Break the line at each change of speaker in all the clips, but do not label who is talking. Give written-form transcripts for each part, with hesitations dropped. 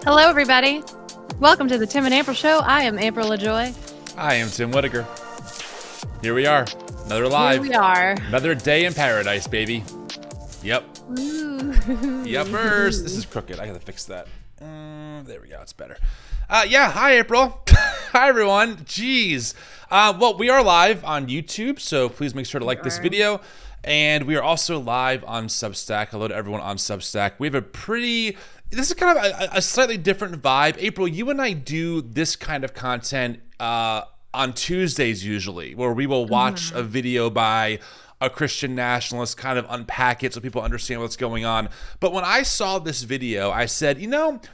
Hello, everybody. Welcome to the Tim and April Show. I am April Ajoy.
I am Tim Whitaker. Here we are. Another live.
Here we are.
Another day in paradise, baby. Yep.
Ooh.
Yuppers. This is crooked. I gotta fix that. There we go. It's better. Yeah. Hi, April. Hi, everyone. Jeez. Well, we are live on YouTube, so please make sure to like this video. And we are also live on Substack. Hello to everyone on Substack. We have this is kind of a slightly different vibe. April, you and I do this kind of content on Tuesdays usually, where we will watch a video by a Christian nationalist, kind of unpack it so people understand what's going on. But when I saw this video, I said,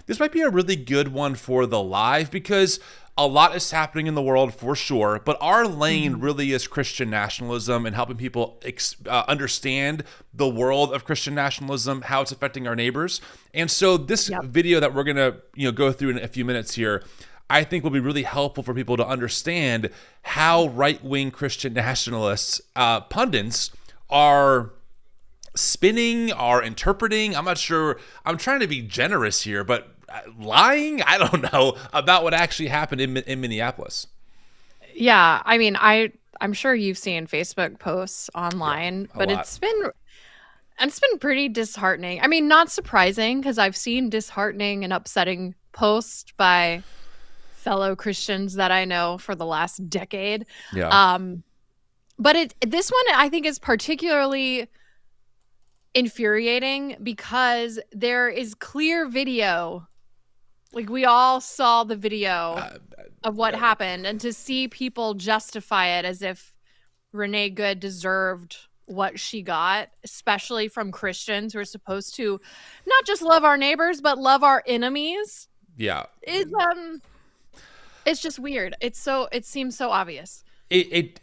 this might be a really good one for the live, because a lot is happening in the world for sure, but our lane really is Christian nationalism and helping people understand the world of Christian nationalism, how it's affecting our neighbors. And so this video that we're gonna go through in a few minutes here, I think will be really helpful for people to understand how right-wing Christian nationalists, pundits, are spinning, are interpreting. I'm not sure. I'm trying to be generous here, but lying, I don't know, about what actually happened in Minneapolis.
Yeah, I mean, I'm sure you've seen Facebook posts online, but it's been pretty disheartening. I mean, not surprising, because I've seen disheartening and upsetting posts by fellow Christians that I know for the last decade.
Yeah.
But this one I think is particularly infuriating because there is clear video. Like, we all saw the video of what happened, and to see people justify it as if Renee Good deserved what she got, especially from Christians who are supposed to not just love our neighbors, but love our enemies.
Yeah.
It's just weird. It seems so obvious.
It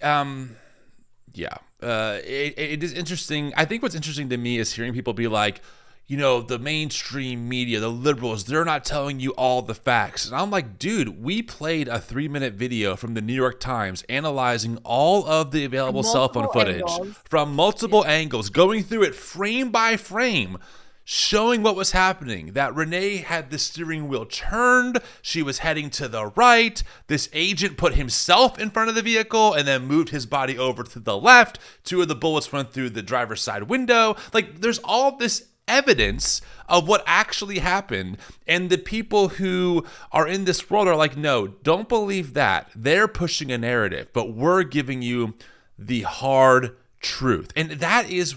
is interesting. I think what's interesting to me is hearing people be like, the mainstream media, the liberals, they're not telling you all the facts. And I'm like, dude, we played a 3-minute video from the New York Times analyzing all of the available cell phone footage from multiple angles, going through it frame by frame, showing what was happening, that Renee had the steering wheel turned, she was heading to the right, this agent put himself in front of the vehicle and then moved his body over to the left, 2 of the bullets went through the driver's side window. Like, there's all this evidence of what actually happened, and the people who are in this world are like, no, don't believe that. They're pushing a narrative, but we're giving you the hard truth. And that is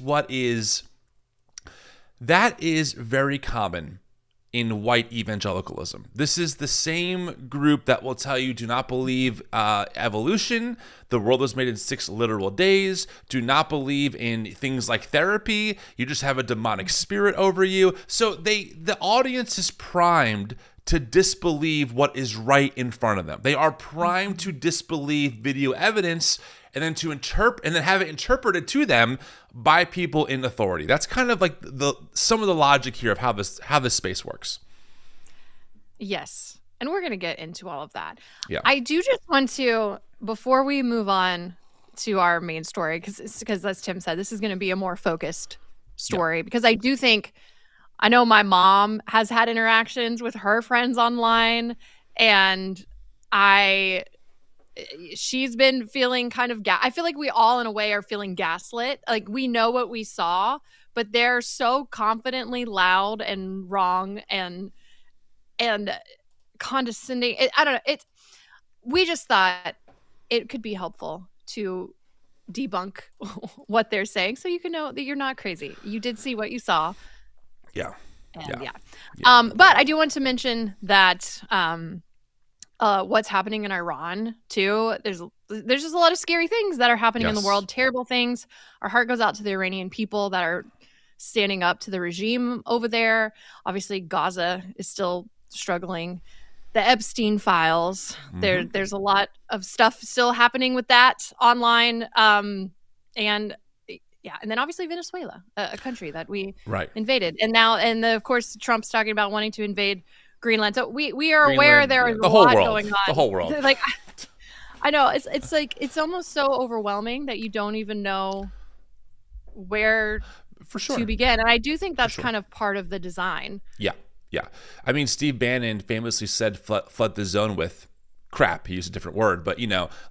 very common in white evangelicalism. This is the same group that will tell you, do not believe evolution. The world was made in 6 literal days. Do not believe in things like therapy. You just have a demonic spirit over you. So the audience is primed to disbelieve what is right in front of them. They are primed to disbelieve video evidence and then to interpret and then have it interpreted to them by people in authority. That's kind of like some of the logic here of how this space works.
Yes. And we're going to get into all of that.
Yeah.
I do just want to, before we move on to our main story, because as Tim said, this is going to be a more focused story, because I do think, I know my mom has had interactions with her friends online, and she's been feeling kind of I feel like we all in a way are feeling gaslit. Like, we know what we saw, but they're so confidently loud and wrong and condescending. I don't know. We just thought it could be helpful to debunk what they're saying, so you can know that you're not crazy. You did see what you saw.
Yeah.
And but I do want to mention that what's happening in Iran too. There's just a lot of scary things that are happening in the world, terrible things. Our heart goes out to the Iranian people that are standing up to the regime over there. Obviously, Gaza is still struggling. The Epstein files, there's a lot of stuff still happening with that online. And then obviously Venezuela, a country that we invaded. And now, of course, Trump's talking about wanting to invade Greenland. So we are Greenland, aware there is a lot going on.
The whole world.
Like, I know it's like, it's almost so overwhelming that you don't even know where to begin. And I do think that's kind of part of the design.
Yeah. Yeah. I mean, Steve Bannon famously said flood the zone with crap. He used a different word, but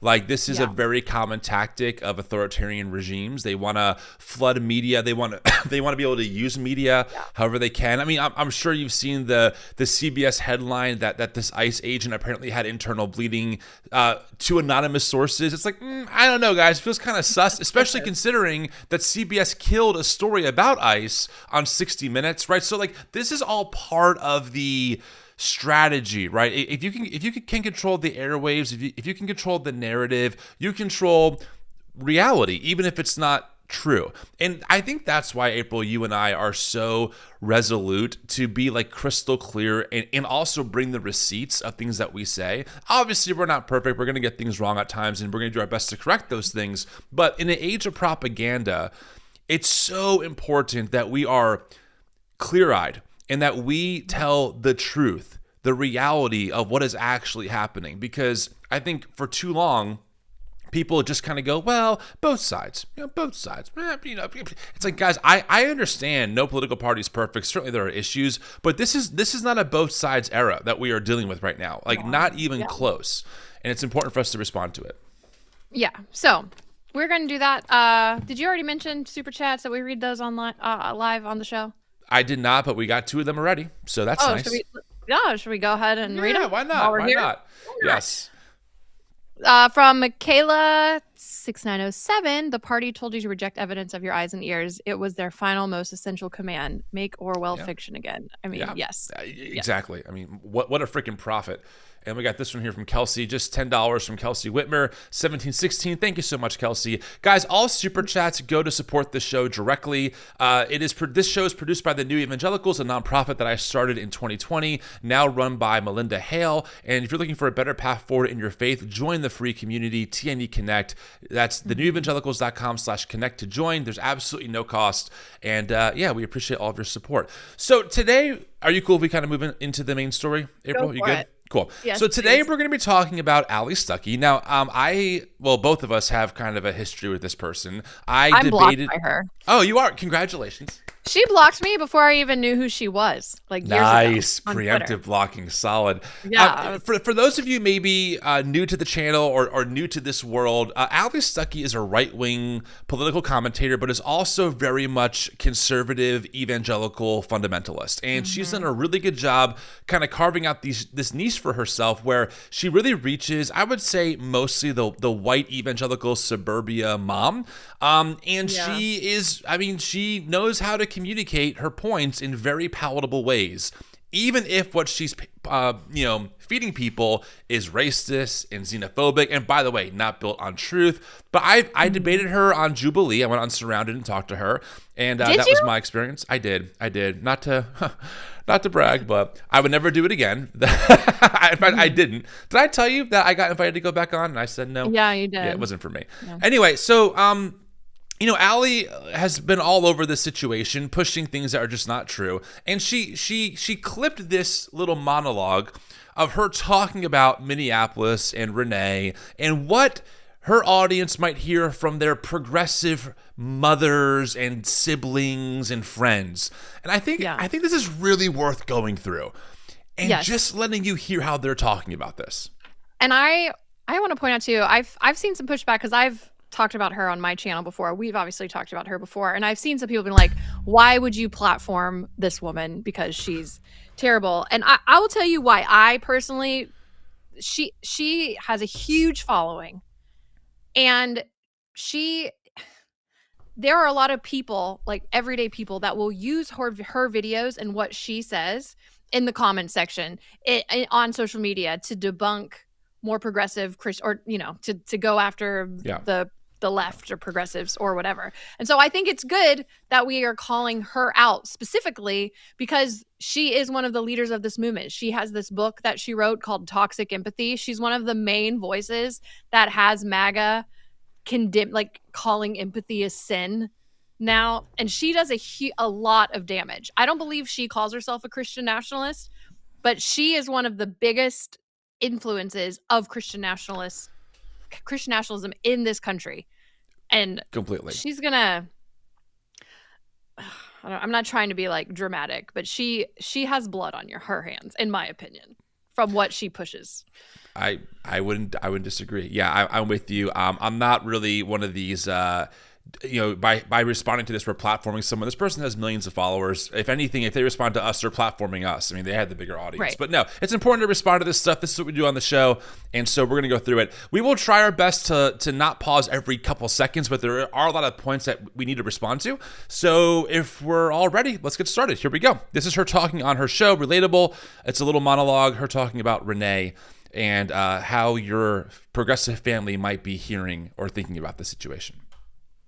like this is a very common tactic of authoritarian regimes. They want to flood media. They want to they want to be able to use media however they can. I mean, I'm sure you've seen the CBS headline that this ICE agent apparently had internal bleeding to anonymous sources. It's like, I don't know, guys. It feels kind of sus, especially considering that CBS killed a story about ICE on 60 Minutes, right? So like this is all part of the strategy, right? If you can control the airwaves, if you can control the narrative, you control reality, even if it's not true. And I think that's why, April, you and I are so resolute to be like crystal clear and also bring the receipts of things that we say. Obviously, we're not perfect. We're going to get things wrong at times, and we're going to do our best to correct those things. But in an age of propaganda, it's so important that we are clear-eyed and that we tell the truth, the reality of what is actually happening. Because I think for too long, people just kind of go, well, both sides, both sides. It's like, guys, I understand no political party is perfect. Certainly there are issues, but this is not a both sides era that we are dealing with right now. Like not even close. And it's important for us to respond to it.
Yeah. So we're going to do that. Did you already mention super chats that we read those online live on the show?
I did not, but we got 2 of them already, so that's nice.
Should we go ahead and read them?
Yeah, why not? Why not? Yes.
From Michaela 6907, the party told you to reject evidence of your eyes and ears. It was their final, most essential command. Make Orwell fiction again. I mean, yes.
Exactly. I mean, what a freaking prophet. And we got this one here from Kelsey, just $10 from Kelsey Whitmer, 1716. Thank you so much, Kelsey. Guys, all super chats go to support the show directly. This show is produced by the New Evangelicals, a nonprofit that I started in 2020, now run by Melinda Hale. And if you're looking for a better path forward in your faith, join the free community, TNE Connect. That's thenewevangelicals.com/connect to join. There's absolutely no cost. And we appreciate all of your support. So today, are you cool if we kind of move into the main story? April, you good? Cool. Yes, so today we're going to be talking about Allie Stuckey. Now, both of us have kind of a history with this person.
I'm blocked by her.
Oh, you are? Congratulations.
She blocked me before I even knew who she was, like years ago.
Nice. Preemptive blocking. Solid.
Yeah.
For those of you maybe new to the channel or new to this world, Allie Stuckey is a right-wing political commentator, but is also very much conservative, evangelical fundamentalist. And she's done a really good job kind of carving out this niche for herself where she really reaches, I would say, mostly the white evangelical suburbia mom. She knows how to communicate her points in very palatable ways, even if what she's feeding people is racist and xenophobic, and by the way, not built on truth. But I debated her on Jubilee. I went on Surrounded and talked to her, and that was my experience. I did. Not to brag, but I would never do it again. In fact, I didn't. Did I tell you that I got invited to go back on and I said no?
Yeah, you did.
Yeah, it wasn't for me. Yeah. Anyway, so Allie has been all over this situation, pushing things that are just not true. And she clipped this little monologue of her talking about Minneapolis and Renee and what her audience might hear from their progressive mothers and siblings and friends. And I think this is really worth going through and just letting you hear how they're talking about this.
And I want to point out too, I've seen some pushback because I've talked about her on my channel before. We've obviously talked about her before, and I've seen some people being like, why would you platform this woman because she's terrible? And I will tell you why. I personally, she has a huge following, and there are a lot of people, like everyday people, that will use her videos and what she says in the comment section on social media to debunk more progressive Christian, or to go after the left or progressives or whatever. And so I think it's good that we are calling her out specifically because she is one of the leaders of this movement. She has this book that she wrote called Toxic Empathy. She's one of the main voices that has MAGA calling empathy a sin now. And she does a lot of damage. I don't believe she calls herself a Christian nationalist, but she is one of the biggest influences of Christian nationalism in this country. And
completely,
she's gonna I'm not trying to be like dramatic, but she has blood on her hands, in my opinion, from what she pushes.
I wouldn't disagree. Yeah, I'm with you. I'm not really one of these. By responding to this, we're platforming someone. This person has millions of followers. If anything, if they respond to us, they're platforming us. I mean, they had the bigger audience.
Right.
But no, it's important to respond to this stuff. This is what we do on the show. And so we're going to go through it. We will try our best to not pause every couple seconds, but there are a lot of points that we need to respond to. So if we're all ready, let's get started. Here we go. This is her talking on her show, Relatable. It's a little monologue, her talking about Renee and how your progressive family might be hearing or thinking about the situation.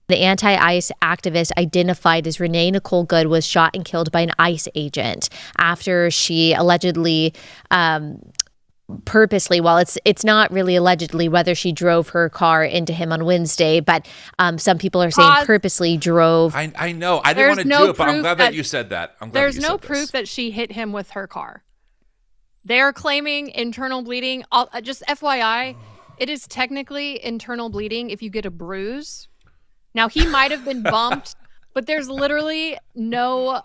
The anti-ICE activist identified as Renee Nicole Good was shot and killed by an ICE agent after she allegedly purposely, well, it's not really allegedly whether she drove her car into him on Wednesday, but some people are saying purposely drove.
I know. I didn't want to do it, but I'm glad that you said that.
There's no proof that she hit him with her car. They're claiming internal bleeding. Just FYI, it is technically internal bleeding if you get a bruise. Now, he might have been bumped, but there's literally no...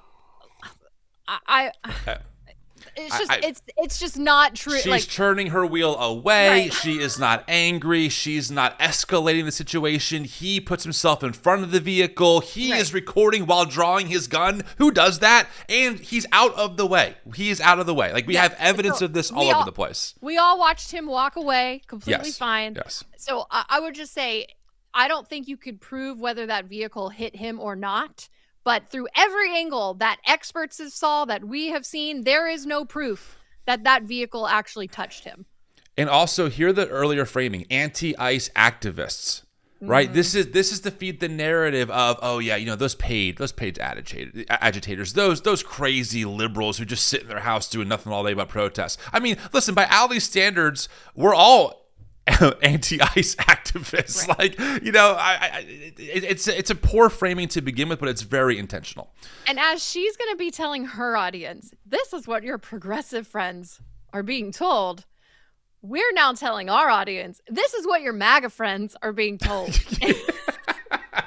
It's just not true.
She's turning her wheel away. Right. She is not angry. She's not escalating the situation. He puts himself in front of the vehicle. He is recording while drawing his gun. Who does that? And he's out of the way. He is out of the way. Like, we have evidence of this all over the place.
We all watched him walk away completely fine.
Yes.
So I would just say, I don't think you could prove whether that vehicle hit him or not. But through every angle that experts have saw, that we have seen, there is no proof that that vehicle actually touched him.
And also, hear the earlier framing: anti-ICE activists, right? This is to feed the narrative of, oh yeah, those paid agitators, those crazy liberals who just sit in their house doing nothing all day but protests. I mean, listen, by Allie's standards, we're all anti-ICE activists. Right. It's a poor framing to begin with, but it's very intentional.
And as she's going to be telling her audience, this is what your progressive friends are being told, we're now telling our audience, this is what your MAGA friends are being told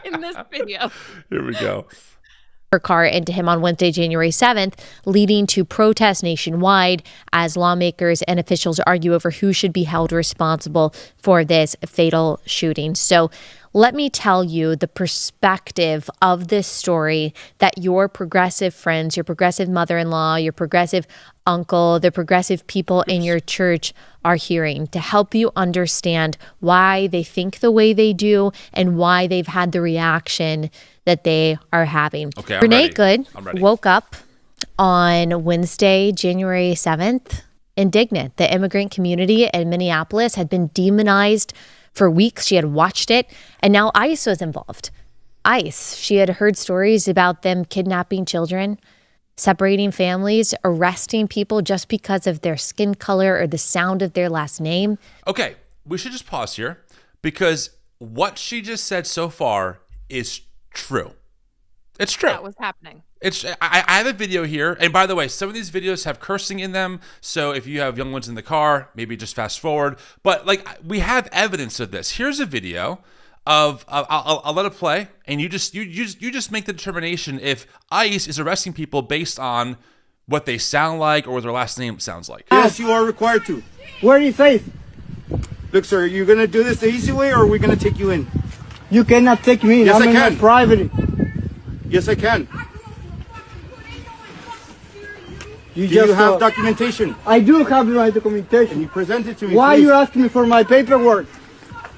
in this video.
Here we go.
Her car into him on Wednesday, January 7th, leading to protests nationwide as lawmakers and officials argue over who should be held responsible for this fatal shooting. So let me tell you the perspective of this story that your progressive friends, your progressive mother-in-law, your progressive uncle, the progressive people in your church are hearing, to help you understand why they think the way they do and why they've had the reaction that they are having.
Okay,
Renee Good woke up on Wednesday, January 7th, indignant. The immigrant community in Minneapolis had been demonized for weeks. She had watched it, and now ICE was involved. ICE, she had heard stories about them kidnapping children, separating families, arresting people just because of their skin color or the sound of their last name.
Okay, we should just pause here, because what she just said so far is true. It's true.
That was happening.
I have a video here, and by the way, some of these videos have cursing in them, so if you have young ones in the car, maybe just fast forward. But we have evidence of this. Here's a video of I'll let it play, and you just make the determination if ICE is arresting people based on what they sound like or what their last name sounds like.
Yes, you are required to.
Where are you safe?
Look, sir, you're gonna do this the easy way, or are we gonna take you in?
You cannot take me in.
Yes,
I'm
I
in
can.
my private.
Yes, I can.
Do
you have documentation?
I do have my
Can
documentation.
you present it to me,
Why are
please?
you asking me for my paperwork?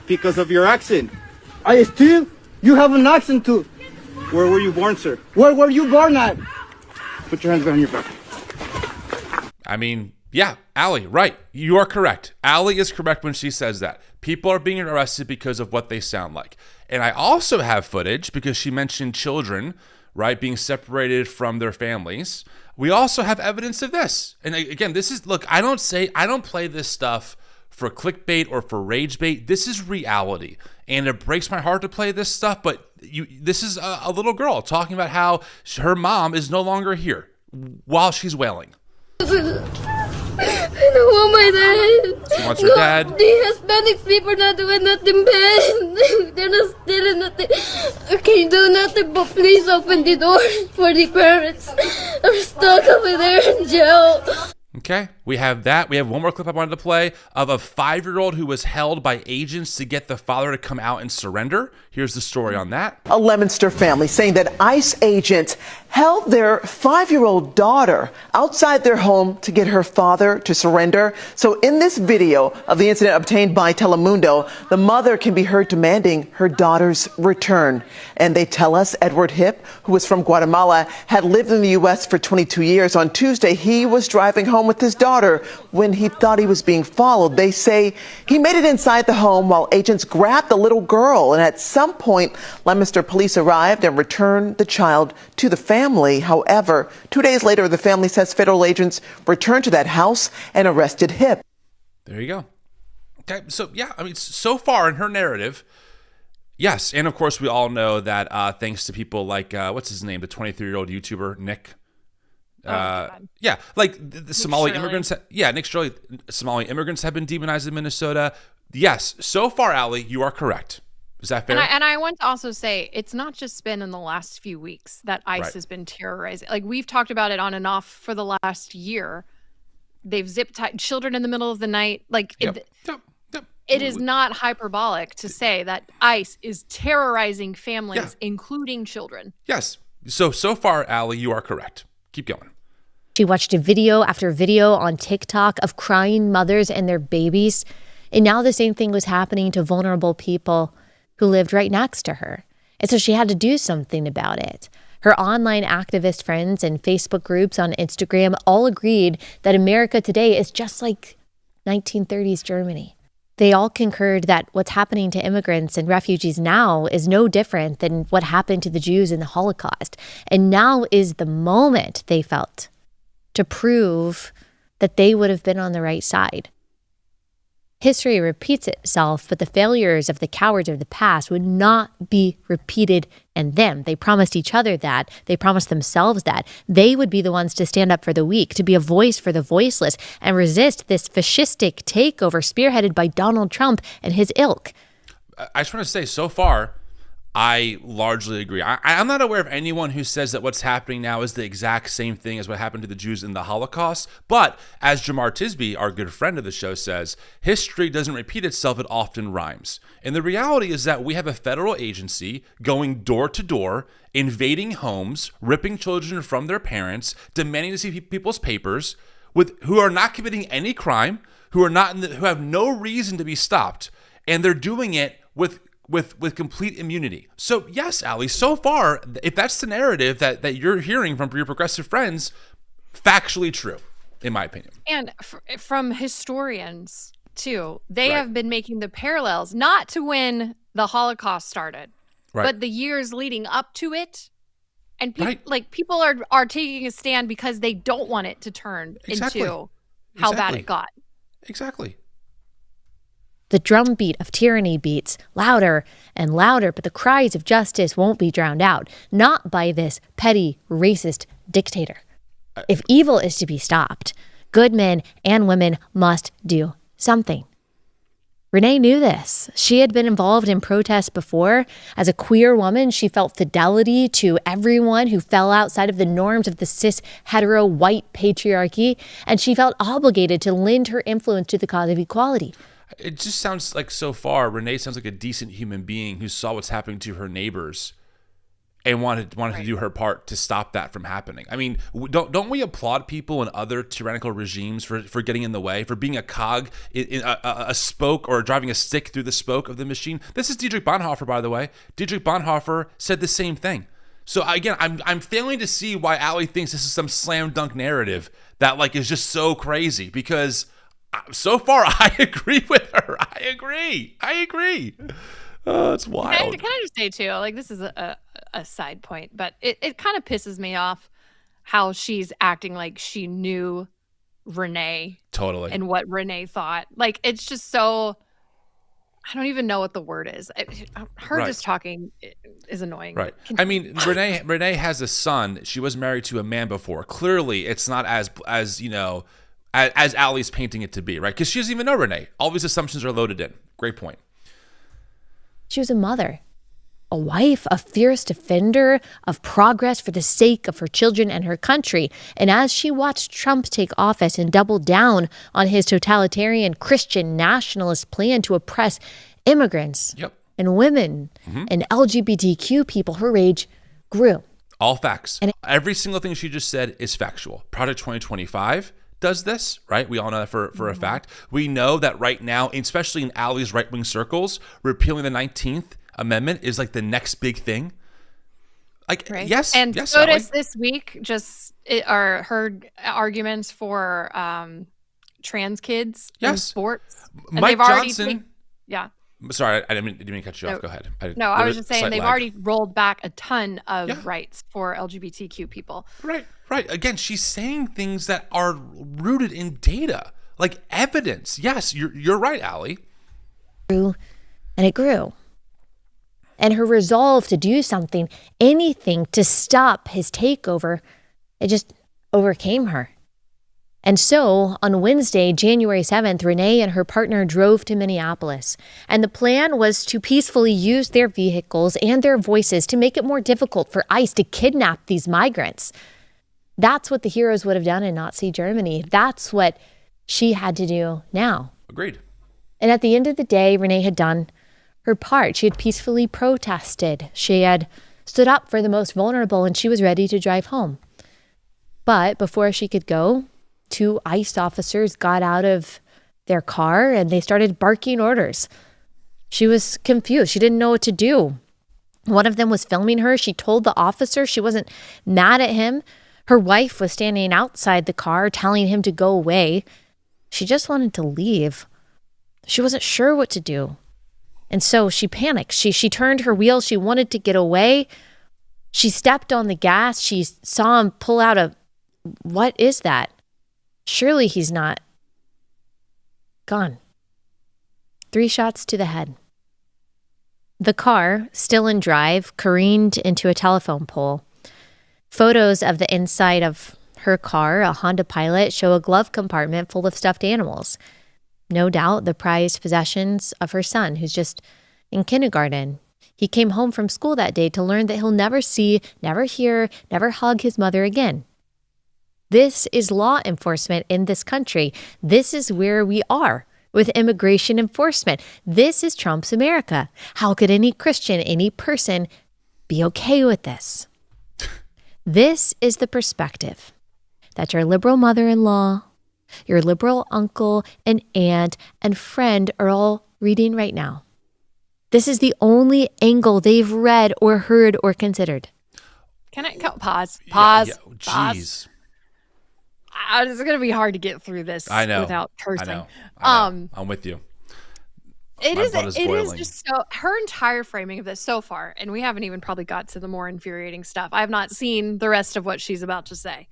Because of your accent.
You have an accent too.
Where were you born, sir?
Where were you born at?
Put your hands behind your back.
I mean, yeah, Allie, right. You are correct. Allie is correct when she says that. People are being arrested because of what they sound like. And I also have footage, because she mentioned children, right, being separated from their families. We also have evidence of this. And again, I don't play this stuff for clickbait or for rage bait. This is reality. And it breaks my heart to play this stuff, but this is a little girl talking about how her mom is no longer here while she's wailing.
I don't want my dad.
She wants her dad.
The Hispanic people not doing nothing bad. They're not stealing nothing. I can't do nothing but please open the door for the parents. I'm stuck over there in jail.
Okay, we have that. We have one more clip I wanted to play of a 5-year-old who was held by agents to get the father to come out and surrender. Here's the story on that.
A Leominster family saying that ICE agents held their 5-year-old daughter outside their home to get her father to surrender. So in this video of the incident obtained by Telemundo, the mother can be heard demanding her daughter's return. And they tell us Edward Hip, who was from Guatemala, had lived in the U.S. for 22 years. On Tuesday, he was driving home with his daughter when he thought he was being followed. They say he made it inside the home while agents grabbed the little girl. And at some point, Leominster police arrived and returned the child to the family. However, 2 days later, the family says federal agents returned to that house and arrested Hip.
There you go. Okay, so yeah, I mean, so far in her narrative, yes, and of course we all know that thanks to people like, what's his name, the 23-year-old YouTuber, Nick. Yeah, like the Somali immigrants. Nick Shirley. Somali immigrants have been demonized in Minnesota. Yes, so far, Allie, you are correct. Is that fair?
And I want to also say it's not just been in the last few weeks that ICE has been terrorizing. Like we've talked about it on and off for the last year. They've zip-tied children in the middle of the night. Like it is not hyperbolic to say that ICE is terrorizing families, including children.
Yes. So far, Allie, you are correct. Keep going.
She watched a video after video on TikTok of crying mothers and their babies. And now the same thing was happening to vulnerable people who lived right next to her. And so she had to do something about it. Her online activist friends and Facebook groups on Instagram all agreed that America today is just like 1930s Germany. They all concurred that what's happening to immigrants and refugees now is no different than what happened to the Jews in the Holocaust. And now is the moment, they felt, to prove that they would have been on the right side. History repeats itself, but the failures of the cowards of the past would not be repeated in them. They promised each other that. They promised themselves that. They would be the ones to stand up for the weak, to be a voice for the voiceless, and resist this fascistic takeover spearheaded by Donald Trump and his ilk.
I just want to say, so far, I largely agree. I'm not aware of anyone who says that what's happening now is the exact same thing as what happened to the Jews in the Holocaust. But as Jamar Tisby, our good friend of the show, says, history doesn't repeat itself, it often rhymes. And the reality is that we have a federal agency going door to door, invading homes, ripping children from their parents, demanding to see people's papers, who are not committing any crime, who have no reason to be stopped. And they're doing it with complete immunity. So yes, Allie, so far, if that's the narrative that you're hearing from your progressive friends, factually true, in my opinion.
And from historians, too, they have been making the parallels, not to when the Holocaust started, but the years leading up to it. And people are taking a stand because they don't want it to turn into how bad it got.
Exactly.
The drumbeat of tyranny beats louder and louder, but the cries of justice won't be drowned out, not by this petty, racist dictator. If evil is to be stopped, good men and women must do something. Renee knew this. She had been involved in protests before. As a queer woman, she felt fidelity to everyone who fell outside of the norms of the cis, hetero, white patriarchy, and she felt obligated to lend her influence to the cause of equality.
It just sounds like, so far, Renee sounds like a decent human being who saw what's happening to her neighbors and wanted to do her part to stop that from happening. I mean, don't we applaud people in other tyrannical regimes for getting in the way, for being a cog, in a spoke, or driving a stick through the spoke of the machine? This is Dietrich Bonhoeffer, by the way. Dietrich Bonhoeffer said the same thing. So again, I'm failing to see why Allie thinks this is some slam dunk narrative that is just so crazy, because so far, I agree with her. I agree. Oh, it's wild.
Can I just say, too, this is a side point, but it kind of pisses me off how she's acting like she knew Renee.
Totally.
And what Renee thought. It's just so, I don't even know what the word is. Her just talking is annoying.
Right. I mean, Renee has a son. She was married to a man before. Clearly, it's not as as Allie's painting it to be, right? Because she doesn't even know Renee. All these assumptions are loaded in. Great point.
She was a mother, a wife, a fierce defender of progress for the sake of her children and her country. And as she watched Trump take office and double down on his totalitarian Christian nationalist plan to oppress immigrants and women and LGBTQ people, her rage grew.
All facts. And every single thing she just said is factual. Project 2025 does this, right? We all know that for a fact. We know that right now, especially in Allie's right-wing circles, repealing the 19th Amendment is like the next big thing. Like, yes.
And
yes,
SCOTUS
Allie.
this week are heard arguments for trans kids in sports. And
Mike Johnson. Sorry, I didn't mean to cut you off. Go ahead.
I was just saying they've already rolled back a ton of rights for LGBTQ people.
Right. Again, she's saying things that are rooted in data, like evidence. Yes, you're right, Allie.
And it grew. And her resolve to do something, anything to stop his takeover, it just overcame her. And so, on Wednesday, January 7th, Renee and her partner drove to Minneapolis. And the plan was to peacefully use their vehicles and their voices to make it more difficult for ICE to kidnap these migrants. That's what the heroes would have done in Nazi Germany. That's what she had to do now.
Agreed.
And at the end of the day, Renee had done her part. She had peacefully protested. She had stood up for the most vulnerable, and she was ready to drive home. But before she could go, 2 ICE officers got out of their car and they started barking orders. She was confused. She didn't know what to do. One of them was filming her. She told the officer she wasn't mad at him. Her wife was standing outside the car telling him to go away. She just wanted to leave. She wasn't sure what to do. And so she panicked. She turned her wheel. She wanted to get away. She stepped on the gas. She saw him pull out what is that? Surely he's not gone. 3 shots to the head. The car, still in drive, careened into a telephone pole. Photos of the inside of her car, a Honda Pilot, show a glove compartment full of stuffed animals. No doubt the prized possessions of her son, who's just in kindergarten. He came home from school that day to learn that he'll never see, never hear, never hug his mother again. This is law enforcement in this country. This is where we are with immigration enforcement. This is Trump's America. How could any Christian, any person be okay with this? This is the perspective that your liberal mother-in-law, your liberal uncle and aunt and friend are all reading right now. This is the only angle they've read or heard or considered.
Can I pause?
Jeez.
Pause. It's going to be hard to get through this without cursing.
I know. I'm with you.
It is just so, her entire framing of this so far, and we haven't even probably got to the more infuriating stuff. I have not seen the rest of what she's about to say.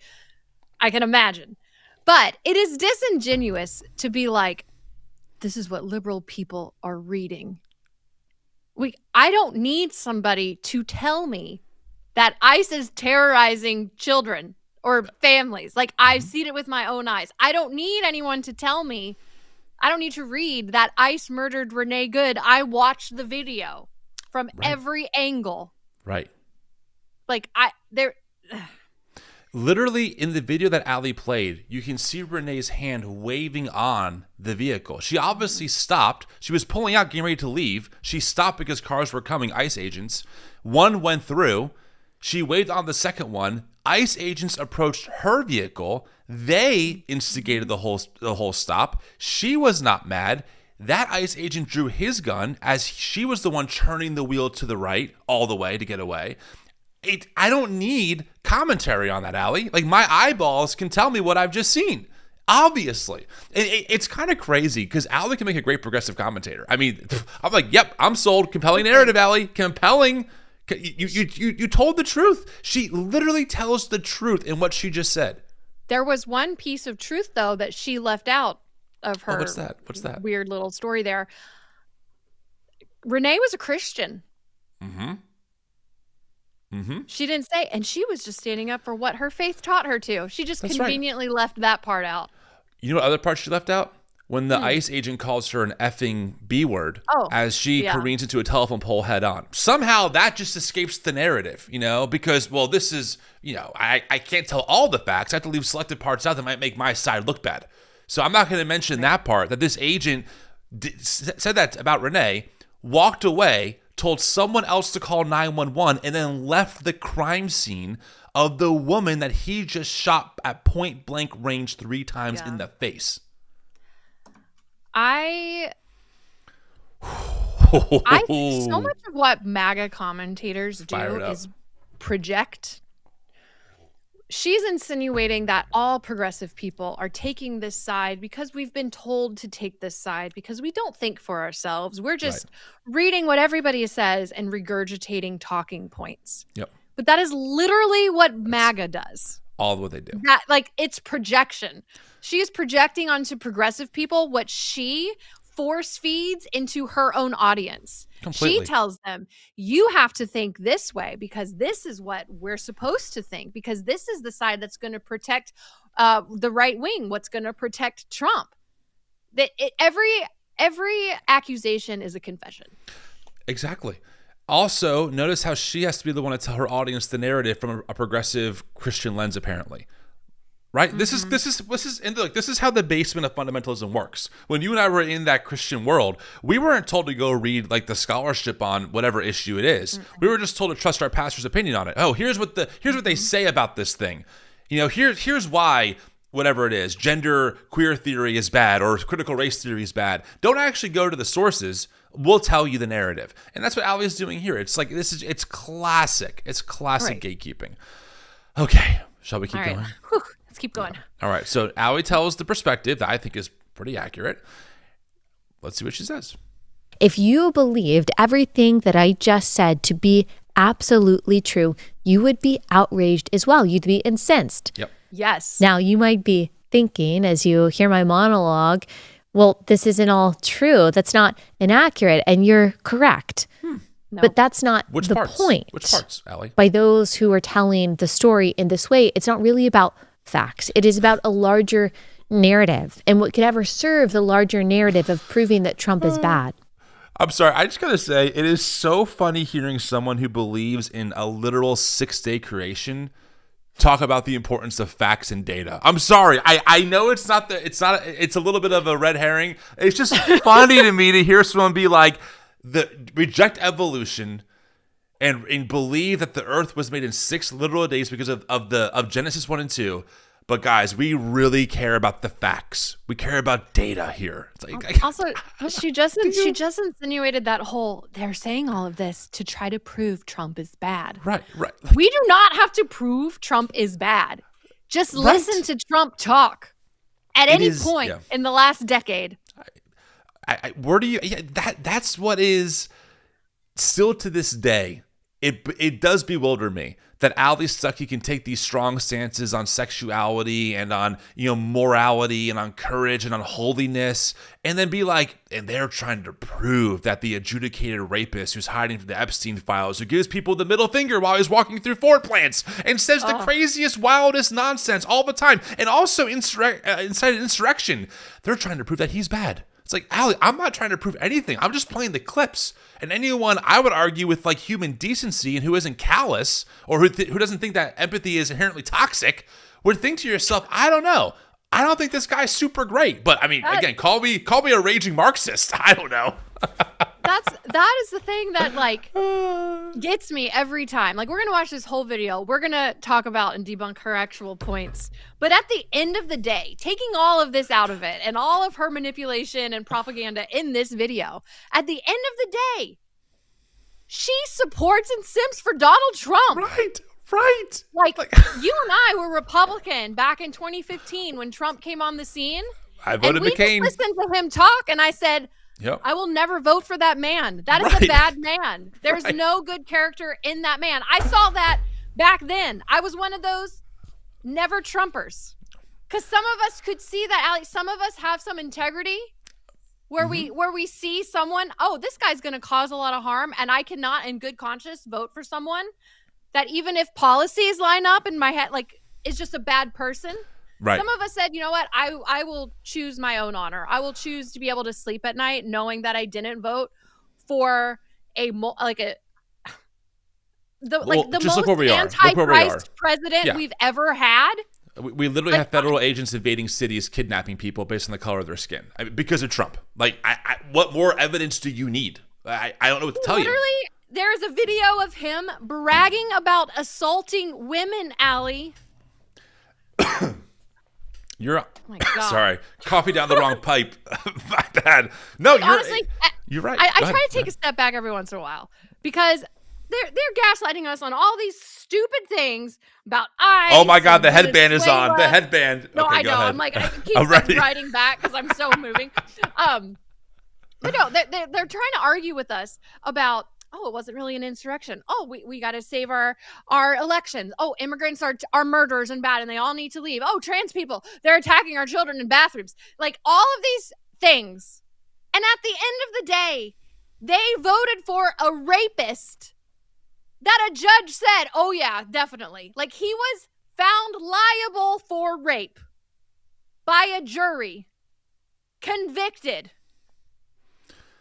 I can imagine. But it is disingenuous to be like, this is what liberal people are reading. I don't need somebody to tell me that ICE is terrorizing children or families. Like, I've seen it with my own eyes. I don't need anyone to tell me. I don't need to read that ICE murdered Renee Good. I watched the video from every angle.
Right.
Like,
literally in the video that Allie played, you can see Renee's hand waving on the vehicle. She obviously stopped. She was pulling out, getting ready to leave. She stopped because cars were coming, ICE agents. One went through. She waved on the second one. ICE agents approached her vehicle. They instigated the whole stop. She was not mad. That ICE agent drew his gun as she was the one turning the wheel to the right all the way to get away. I don't need commentary on that, Allie. Like, my eyeballs can tell me what I've just seen. Obviously. It's kind of crazy because Allie can make a great progressive commentator. I mean, I'm like, yep, I'm sold. Compelling narrative, Allie. Compelling. You told the truth. She literally tells the truth in what she just said.
There was one piece of truth, though, that she left out of her
what's that?
Weird little story there. Renee was a Christian.
Mm-hmm.
She didn't say, and she was just standing up for what her faith taught her to. She just conveniently left that part out.
You know what other part she left out? When the ICE agent calls her an effing B word as she careens into a telephone pole head on. Somehow that just escapes the narrative, because, well, this is, I can't tell all the facts. I have to leave selected parts out that might make my side look bad. So I'm not going to mention that part, that this agent said that about Renee, walked away, told someone else to call 911, and then left the crime scene of the woman that he just shot at point blank range 3 times in the face.
I think so much of what MAGA commentators do is project. She's insinuating that all progressive people are taking this side because we've been told to take this side because we don't think for ourselves. We're just reading what everybody says and regurgitating talking points.
Yep.
But that is literally what MAGA does.
All of what they do.
It's projection. She is projecting onto progressive people what she force feeds into her own audience. Completely. She tells them, you have to think this way because this is what we're supposed to think, because this is the side that's going to protect the right wing, what's going to protect Trump. Every accusation is a confession.
Exactly. Also, notice how she has to be the one to tell her audience the narrative from a progressive Christian lens, apparently. Right? This is how the basement of fundamentalism works. When you and I were in that Christian world, we weren't told to go read the scholarship on whatever issue it is. We were just told to trust our pastor's opinion on it. Oh, here's what they say about this thing. Here's why whatever it is, gender queer theory is bad or critical race theory is bad. Don't actually go to the sources. We'll tell you the narrative. And that's what Allie is doing here. It's it's classic. It's classic gatekeeping. Okay, shall we keep going?
Whew. Let's keep going.
All right. So Allie tells the perspective that I think is pretty accurate. Let's see what she says.
If you believed everything that I just said to be absolutely true, you would be outraged as well. You'd be incensed.
Yep.
Yes.
Now, you might be thinking as you hear my monologue, well, this isn't all true. That's not inaccurate. And you're correct. No. But that's not the point.
Which parts, Allie?
By those who are telling the story in this way, it's not really about facts. It is about a larger narrative and what could ever serve the larger narrative of proving that Trump is bad.
I'm sorry. I just got to say, it is so funny hearing someone who believes in a literal 6-day creation talk about the importance of facts and data. I'm sorry. I know it's a little bit of a red herring. It's just funny to me to hear someone be like, reject evolution and believe that the earth was made in 6 literal days because of Genesis 1 and 2. But guys, we really care about the facts. We care about data here. It's
also, she just insinuated that whole, they're saying all of this to try to prove Trump is bad.
Right.
We do not have to prove Trump is bad. Just listen to Trump talk at any point in the last decade.
That's what is still to this day. It does bewilder me that Allie Stuckey can take these strong stances on sexuality and on morality and on courage and on holiness, and then be like, and they're trying to prove that the adjudicated rapist who's hiding from the Epstein files, who gives people the middle finger while he's walking through Ford plants and says the craziest, wildest nonsense all the time, and also incited insurrection. They're trying to prove that he's bad. It's like, Allie, I'm not trying to prove anything. I'm just playing the clips. And anyone, I would argue, with human decency and who isn't callous or who doesn't think that empathy is inherently toxic would think to yourself, I don't know. I don't think this guy's super great. But I mean, again, call me a raging Marxist. I don't know.
That is the thing that gets me every time. We're gonna watch this whole video. We're gonna talk about and debunk her actual points. But at the end of the day, taking all of this out of it and all of her manipulation and propaganda in this video, at the end of the day, she supports and simps for Donald Trump.
Right.
You and I were Republican back in 2015 when Trump came on the scene.
I voted McCain.
Just listened to him talk, and I said,
yep,
I will never vote for that man. That is a bad man. There's no good character in that man. I saw that back then. I was one of those never Trumpers. Because some of us could see that, Alex, some of us have some integrity where we see someone, this guy's going to cause a lot of harm, and I cannot in good conscience vote for someone that even if policies line up in my head, is just a bad person.
Right.
Some of us said, you know what? I will choose my own honor. I will choose to be able to sleep at night knowing that I didn't vote for the most anti-Christ president we've ever had.
We literally have federal agents invading cities, kidnapping people based on the color of their skin because of Trump. Like, what more evidence do you need? I don't know what to tell you.
Literally, there's a video of him bragging about assaulting women, Allie.
You're
oh my God.
Sorry, coffee down the wrong pipe. My bad. No,
honestly,
you're right.
I try to take a step back every once in a while because they're gaslighting us on all these stupid things about ICE.
Oh my God, the headband is on. The headband.
No,
okay,
I know.
Ahead.
I'm like, I keep riding back because I'm so moving. But no, they're trying to argue with us about, oh, it wasn't really an insurrection. Oh, we got to save our elections. Oh, immigrants are murderers and bad and they all need to leave. Oh, trans people, they're attacking our children in bathrooms. Like all of these things. And at the end of the day, they voted for a rapist that a judge said, oh yeah, definitely. Like he was found liable for rape by a jury, convicted.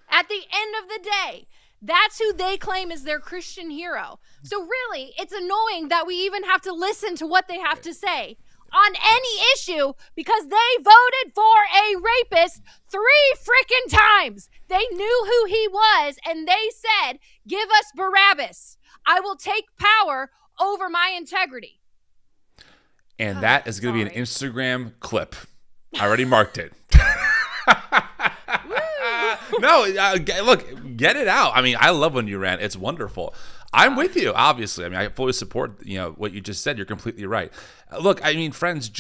At the end of the day, that's who they claim is their Christian hero. So really, it's annoying that we even have to listen to what they have to say on any issue because they voted for a rapist 3 freaking times. They knew who he was and they said, give us Barabbas. I will take power over my integrity.
And that is going to be an Instagram clip. I already marked it. No, look, get it out. I mean, I love when you rant. It's wonderful. I'm with you, obviously. I mean, I fully support, what you just said. You're completely right. Look, I mean, friends,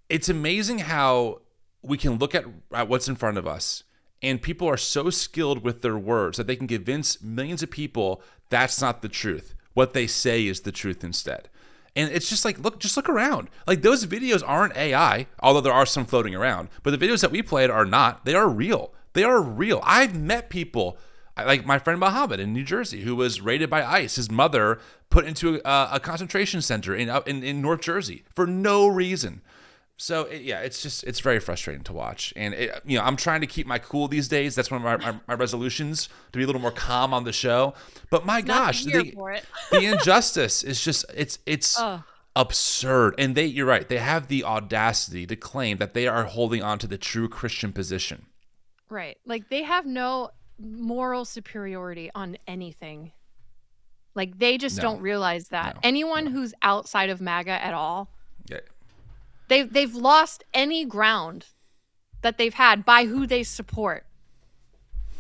it's amazing how we can look at what's in front of us, and people are so skilled with their words that they can convince millions of people that's not the truth. What they say is the truth instead. And it's just like, look around. Like those videos aren't AI, although there are some floating around. But the videos that we played are not. They are real. They are real. I've met people, like my friend Mohammed in New Jersey, who was raided by ICE. His mother put into a concentration center in North Jersey for no reason. So it's very frustrating to watch. And I'm trying to keep my cool these days. That's one of my resolutions, to be a little more calm on the show. But my gosh, the injustice is just it's absurd. And you're right. They have the audacity to claim that they are holding on to the true Christian position.
Right. Like they have no moral superiority on anything. Like they just don't realize that. Anyone who's outside of MAGA at all, they've lost any ground that they've had by who they support.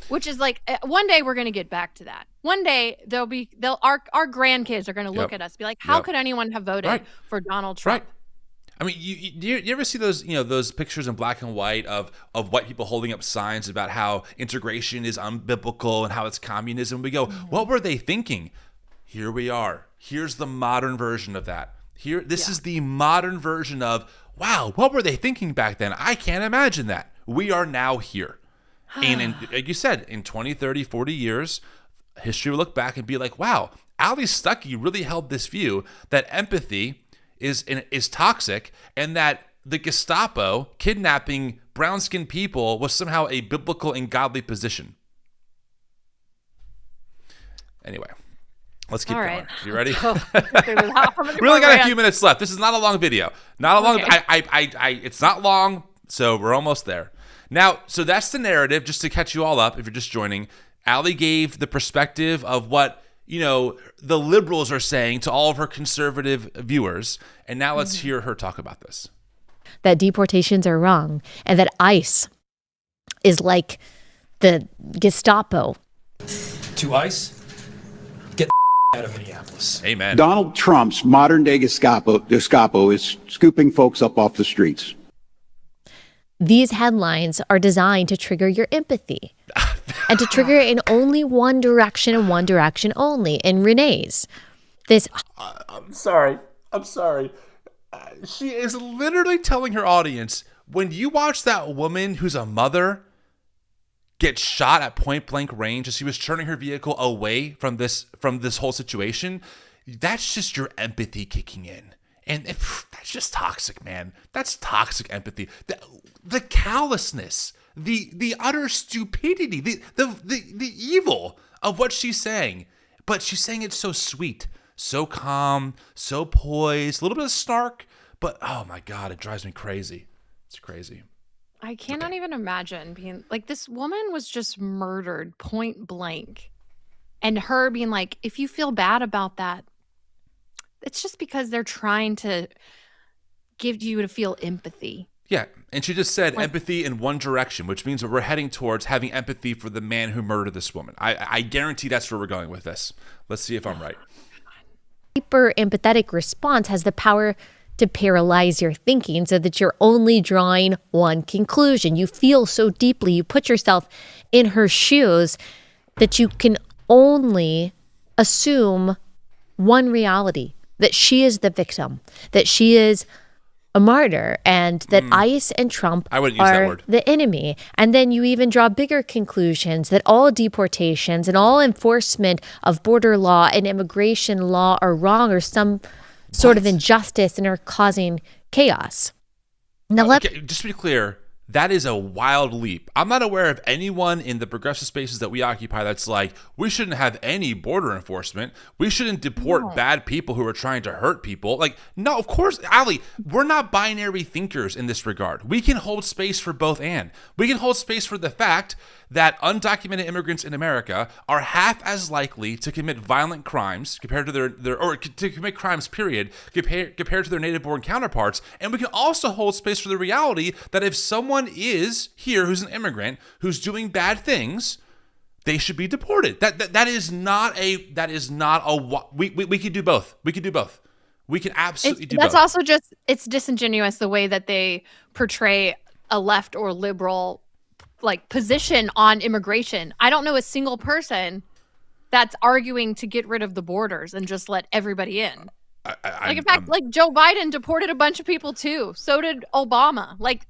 Which is like, one day we're going to get back to that. One day our grandkids are going to look at us and be like, how could anyone have voted for Donald Trump?
Right. I mean, you ever see those those pictures in black and white of white people holding up signs about how integration is unbiblical and how it's communism? We go, what were they thinking? Here we are. Here's the modern version of that. This is the modern version of, wow, what were they thinking back then? I can't imagine that. We are now here. And like you said, in 20, 30, 40 years, history will look back and be like, wow, Allie Stuckey really held this view that empathy is toxic, and that the Gestapo kidnapping brown-skinned people was somehow a biblical and godly position. Anyway, let's keep going. You ready? We only got a few minutes left. This is not a long video. Not a long. Okay. It's not long, so we're almost there. Now, so that's the narrative. Just to catch you all up, if you're just joining, Allie gave the perspective of what the liberals are saying to all of her conservative viewers. And now let's hear her talk about this.
That deportations are wrong and that ICE is like the Gestapo.
To ICE, get the out of Minneapolis.
Amen.
Donald Trump's modern day Gestapo is scooping folks up off the streets.
These headlines are designed to trigger your empathy and to trigger it in only one direction and one direction only. In Renee's,
I'm sorry. She is literally telling her audience, when you watch that woman who's a mother get shot at point blank range as she was turning her vehicle away from this whole situation, that's just your empathy kicking in. And that's just toxic, man. That's toxic empathy. The callousness, the utter stupidity, the evil of what she's saying. But she's saying it so sweet, so calm, so poised, a little bit of snark. But oh my God, it drives me crazy. It's crazy.
I cannot even imagine being like, this woman was just murdered point blank. And her being like, if you feel bad about that, it's just because they're trying to give you to feel empathy.
Yeah, and she just said empathy in one direction, which means that we're heading towards having empathy for the man who murdered this woman. I guarantee that's where we're going with this. Let's see if I'm right.
Hyper empathetic response has the power to paralyze your thinking so that you're only drawing one conclusion. You feel so deeply, you put yourself in her shoes that you can only assume one reality, that she is the victim, that she is a martyr, and that ICE and Trump
I wouldn't use that
are
word.
the enemy. And then you even draw bigger conclusions that all deportations and all enforcement of border law and immigration law are wrong or some sort of injustice and are causing chaos. Now,
Okay, just to be clear, that is a wild leap. I'm not aware of anyone in the progressive spaces that we occupy that's like, we shouldn't have any border enforcement. We shouldn't deport bad people who are trying to hurt people. Like, no, of course, Allie, we're not binary thinkers in this regard. We can hold space for both and. We can hold space for the fact that undocumented immigrants in America are half as likely to commit violent crimes compared to their or to commit crimes, period, compared to their native-born counterparts. And we can also hold space for the reality that if someone is here who's an immigrant who's doing bad things, they should be deported. That is not a we could do both. We could do both. We can absolutely do both.
That's also just, it's disingenuous the way that they portray a left or liberal like position on immigration. I don't know a single person that's arguing to get rid of the borders and just let everybody in. In fact, Joe Biden deported a bunch of people too. So did Obama. Like,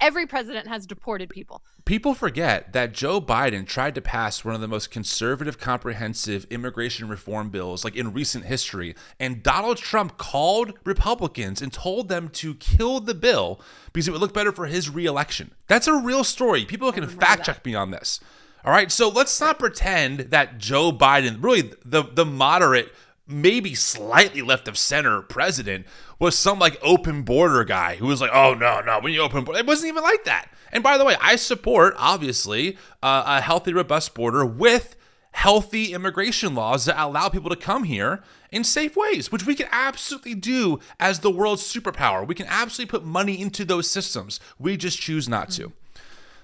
every president has deported people.
People forget that Joe Biden tried to pass one of the most conservative, comprehensive immigration reform bills like in recent history. And Donald Trump called Republicans and told them to kill the bill because it would look better for his reelection. That's a real story. People can fact check me on this. All right. So let's not pretend that Joe Biden, really the moderate, maybe slightly left of center president, was some like open border guy who was like, oh, no, when you open border, it wasn't even like that. And by the way, I support, obviously, a healthy, robust border with healthy immigration laws that allow people to come here in safe ways, which we can absolutely do as the world's superpower. We can absolutely put money into those systems. We just choose not to.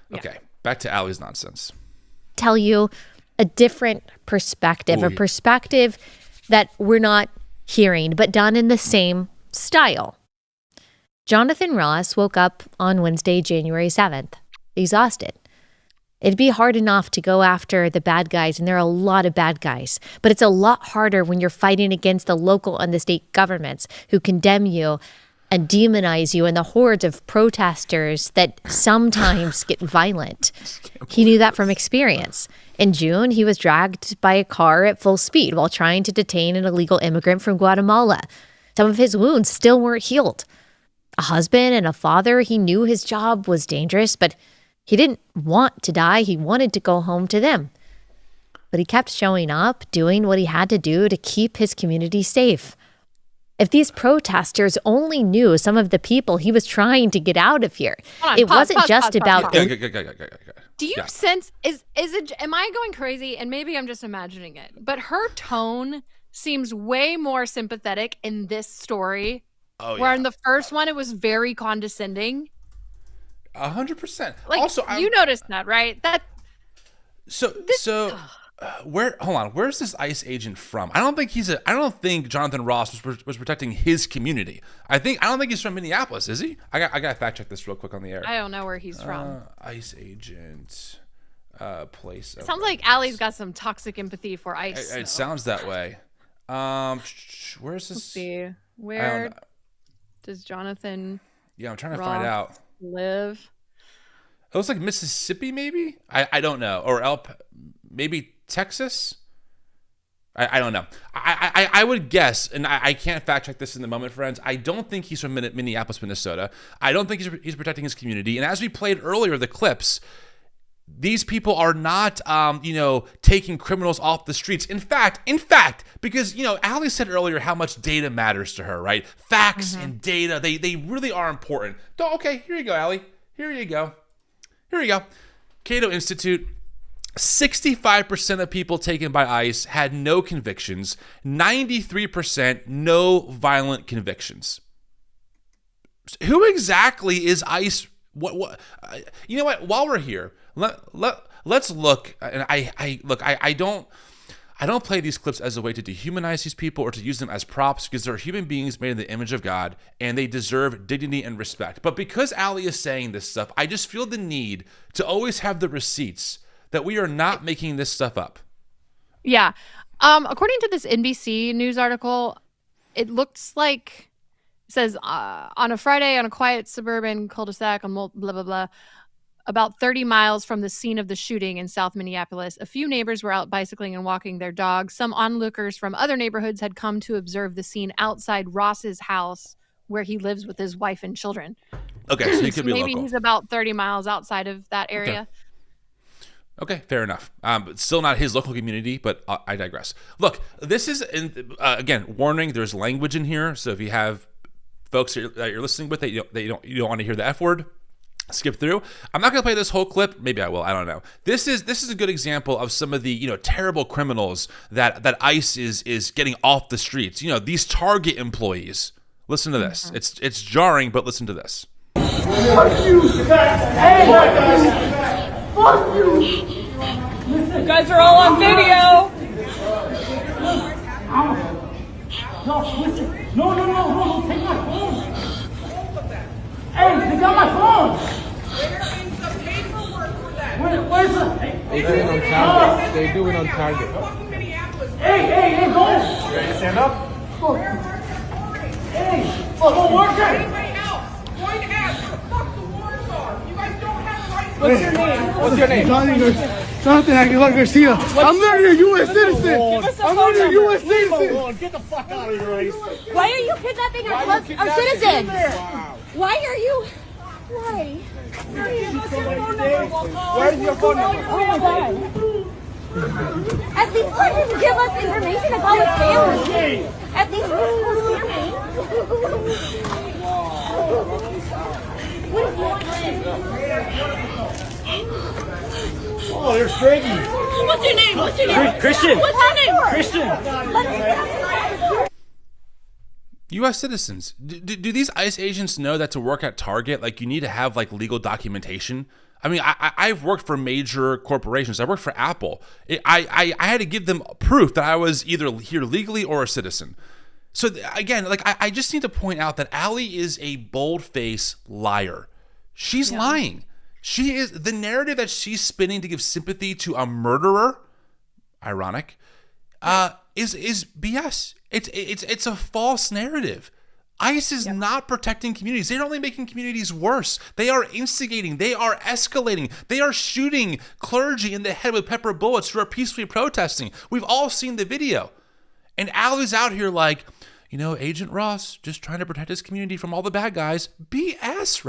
Yeah. Okay, back to Allie's nonsense.
Tell you a different perspective, a perspective that we're not hearing, but done in the same style. Jonathan Ross woke up on Wednesday, January 7th, exhausted. It'd be hard enough to go after the bad guys, and there are a lot of bad guys, but it's a lot harder when you're fighting against the local and the state governments who condemn you and demonize you and the hordes of protesters that sometimes get violent. He knew that from experience. In June, he was dragged by a car at full speed while trying to detain an illegal immigrant from Guatemala. Some of his wounds still weren't healed. A husband and a father, he knew his job was dangerous, but he didn't want to die. He wanted to go home to them. But he kept showing up, doing what he had to do to keep his community safe. If these protesters only knew some of the people he was trying to get out of here, it wasn't just about...
Do you sense, is it, am I going crazy? And maybe I'm just imagining it, but her tone seems way more sympathetic in this story. Where in the first one, it was very condescending.
100%.
Like, also, you noticed that, right?
Hold on, where's this ICE agent from? I don't think Jonathan Ross was protecting his community. I don't think he's from Minneapolis, is he? I got to fact check this real quick on the air.
I don't know where he's from.
ICE agent, place.
It sounds like Allie's got some toxic empathy for ICE.
It sounds that way. Where's this?
Let's see. Where does Jonathan?
Yeah, I'm trying to find out.
Live.
It looks like Mississippi, maybe. I don't know, or maybe Texas. I don't know. I would guess, and I can't fact check this in the moment, friends. I don't think he's from Minneapolis, Minnesota. I don't think he's protecting his community. And as we played earlier, the clips, these people are not, taking criminals off the streets. In fact, because, Allie said earlier how much data matters to her, right? Facts and data, they really are important. Okay, here you go, Allie. Here you go. Cato Institute. 65% of people taken by ICE had no convictions. 93% no violent convictions. Who exactly is ICE? What? You know what? While we're here, let's look. And I don't play these clips as a way to dehumanize these people or to use them as props, because they're human beings made in the image of God and they deserve dignity and respect. But because Allie is saying this stuff, I just feel the need to always have the receipts that we are not making this stuff up.
Yeah. According to this NBC news article, it looks like, it says, on a Friday on a quiet suburban cul-de-sac on blah, blah, blah, about 30 miles from the scene of the shooting in South Minneapolis, a few neighbors were out bicycling and walking their dogs. Some onlookers from other neighborhoods had come to observe the scene outside Ross's house, where he lives with his wife and children.
Okay, so he could be
maybe
local.
He's about 30 miles outside of that area.
Okay, fair enough. But still not his local community, but I digress. Look, this is, again, warning, there's language in here. So if you have folks that you're listening with that you don't want to hear the F word, skip through. I'm not going to play this whole clip. Maybe I will. I don't know. This is a good example of some of the, terrible criminals that ICE is getting off the streets. These Target employees. Listen to this. It's jarring, but listen to this.
Fuck you! Hey! Fuck you!
You guys are all on video.
No, take my phone. Hey, they got my phone.
There is some paperwork for that.
Where's the?
They do it on Target.
Hey, go.
You ready to stand up?
Hey, fuck worker.
Anybody else going to ask what the fuck the warrants are? You guys don't have the right to.
What's your name? What's your name? Jonathan Aguilar Garcia. I'm literally a U.S. citizen. I'm literally a U.S. citizen.
Get the fuck out of here, Ice.
Why are you kidnapping our citizens?
Wow.
Why are you? Why?
Where's your phone number?
Oh my God. At least let him give us information about his family. At least his family.
Oh, there's Frankie.
What's your name?
Christian.
What's your name?
Christian.
U.S. citizens. Do these ICE agents know that to work at Target, you need to have legal documentation? I mean, I've worked for major corporations. I worked for Apple. I had to give them proof that I was either here legally or a citizen. So again, I just need to point out that Allie is a bold-faced liar. She's lying. She is, the narrative that she's spinning to give sympathy to a murderer, ironic, is BS. It's a false narrative. ICE is not protecting communities. They're only making communities worse. They are instigating. They are escalating. They are shooting clergy in the head with pepper bullets who are peacefully protesting. We've all seen the video. And Allie's out here Agent Ross just trying to protect his community from all the bad guys. BS,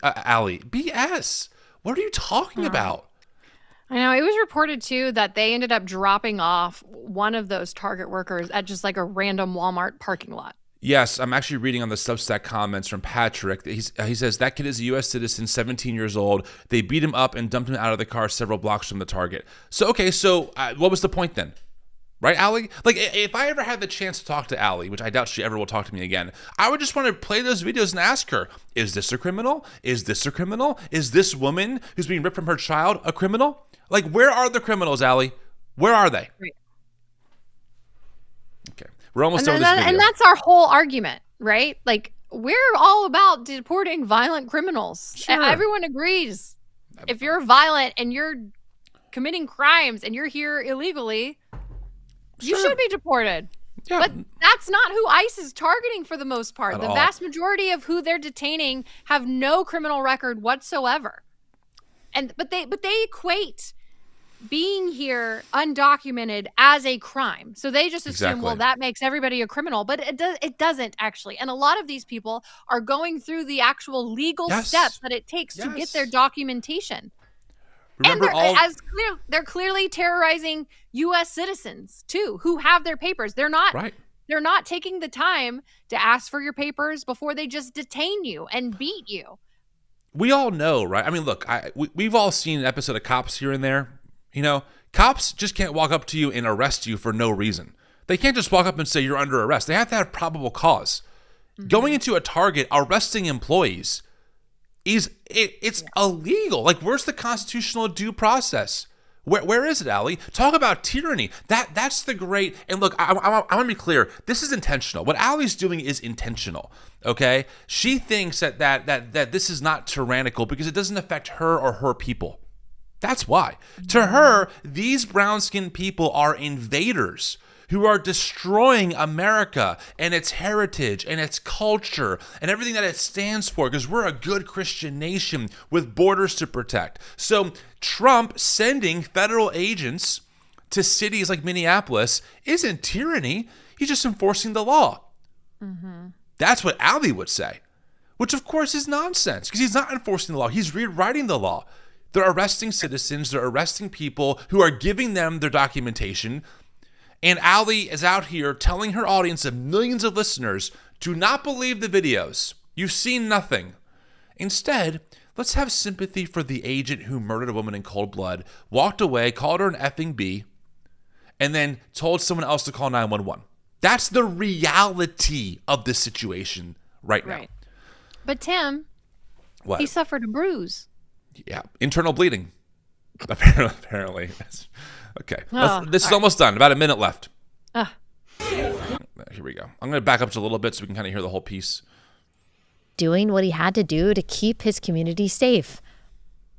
Allie. BS. What are you talking about?
I know. It was reported, too, that they ended up dropping off one of those Target workers at just a random Walmart parking lot.
Yes, I'm actually reading on the Substack comments from Patrick. He says, that kid is a U.S. citizen, 17 years old. They beat him up and dumped him out of the car several blocks from the Target. So, okay, what was the point then? Right, Allie? If I ever had the chance to talk to Allie, which I doubt she ever will talk to me again, I would just want to play those videos and ask her, is this a criminal? Is this a criminal? Is this woman who's being ripped from her child a criminal? Where are the criminals, Allie? Where are they?
Right.
Okay. We're almost done with this video.
And that's our whole argument, right? We're all about deporting violent criminals.
Sure.
Everyone agrees. If you're violent and you're committing crimes and you're here illegally, you should be deported.
Yeah.
But that's not who ICE is targeting for the most part.
At
The
all.
vast majority of who they're detaining have no criminal record whatsoever. But they equate being here undocumented as a crime. So they just assume, well, that makes everybody a criminal, but it doesn't actually. And a lot of these people are going through the actual legal steps that it takes to get their documentation.
Remember
and they're clearly terrorizing U.S. citizens too, who have their papers. They're not They're not taking the time to ask for your papers before they just detain you and beat you.
We all know, right? I mean, look, we've all seen an episode of Cops here and there. You know, cops just can't walk up to you and arrest you for no reason. They can't just walk up and say you're under arrest. They have to have probable cause. Going into a Target, arresting employees, it's illegal. Like, where's the constitutional due process? Where is it, Allie? Talk about tyranny. That's the great. And look, I want to be clear. This is intentional. What Allie's doing is intentional. Okay, she thinks that this is not tyrannical because it doesn't affect her or her people. That's why. To her, these brown-skinned people are invaders who are destroying America and its heritage and its culture and everything that it stands for, because we're a good Christian nation with borders to protect. So Trump sending federal agents to cities like Minneapolis isn't tyranny. He's just enforcing the law. That's what Allie would say, which of course is nonsense, because he's not enforcing the law. He's rewriting the law. They're arresting citizens. They're arresting people who are giving them their documentation. And Allie is out here telling her audience of millions of listeners, do not believe the videos. You've seen nothing. Instead, let's have sympathy for the agent who murdered a woman in cold blood, walked away, called her an effing B, and then told someone else to call 911. That's the reality of this situation right now.
But Tim, he suffered a bruise.
Yeah, internal bleeding. Apparently. Okay, this is almost done. About a minute left. Here we go. I'm going to back up just a little bit so we can kind of hear the whole piece.
Doing what he had to do to keep his community safe.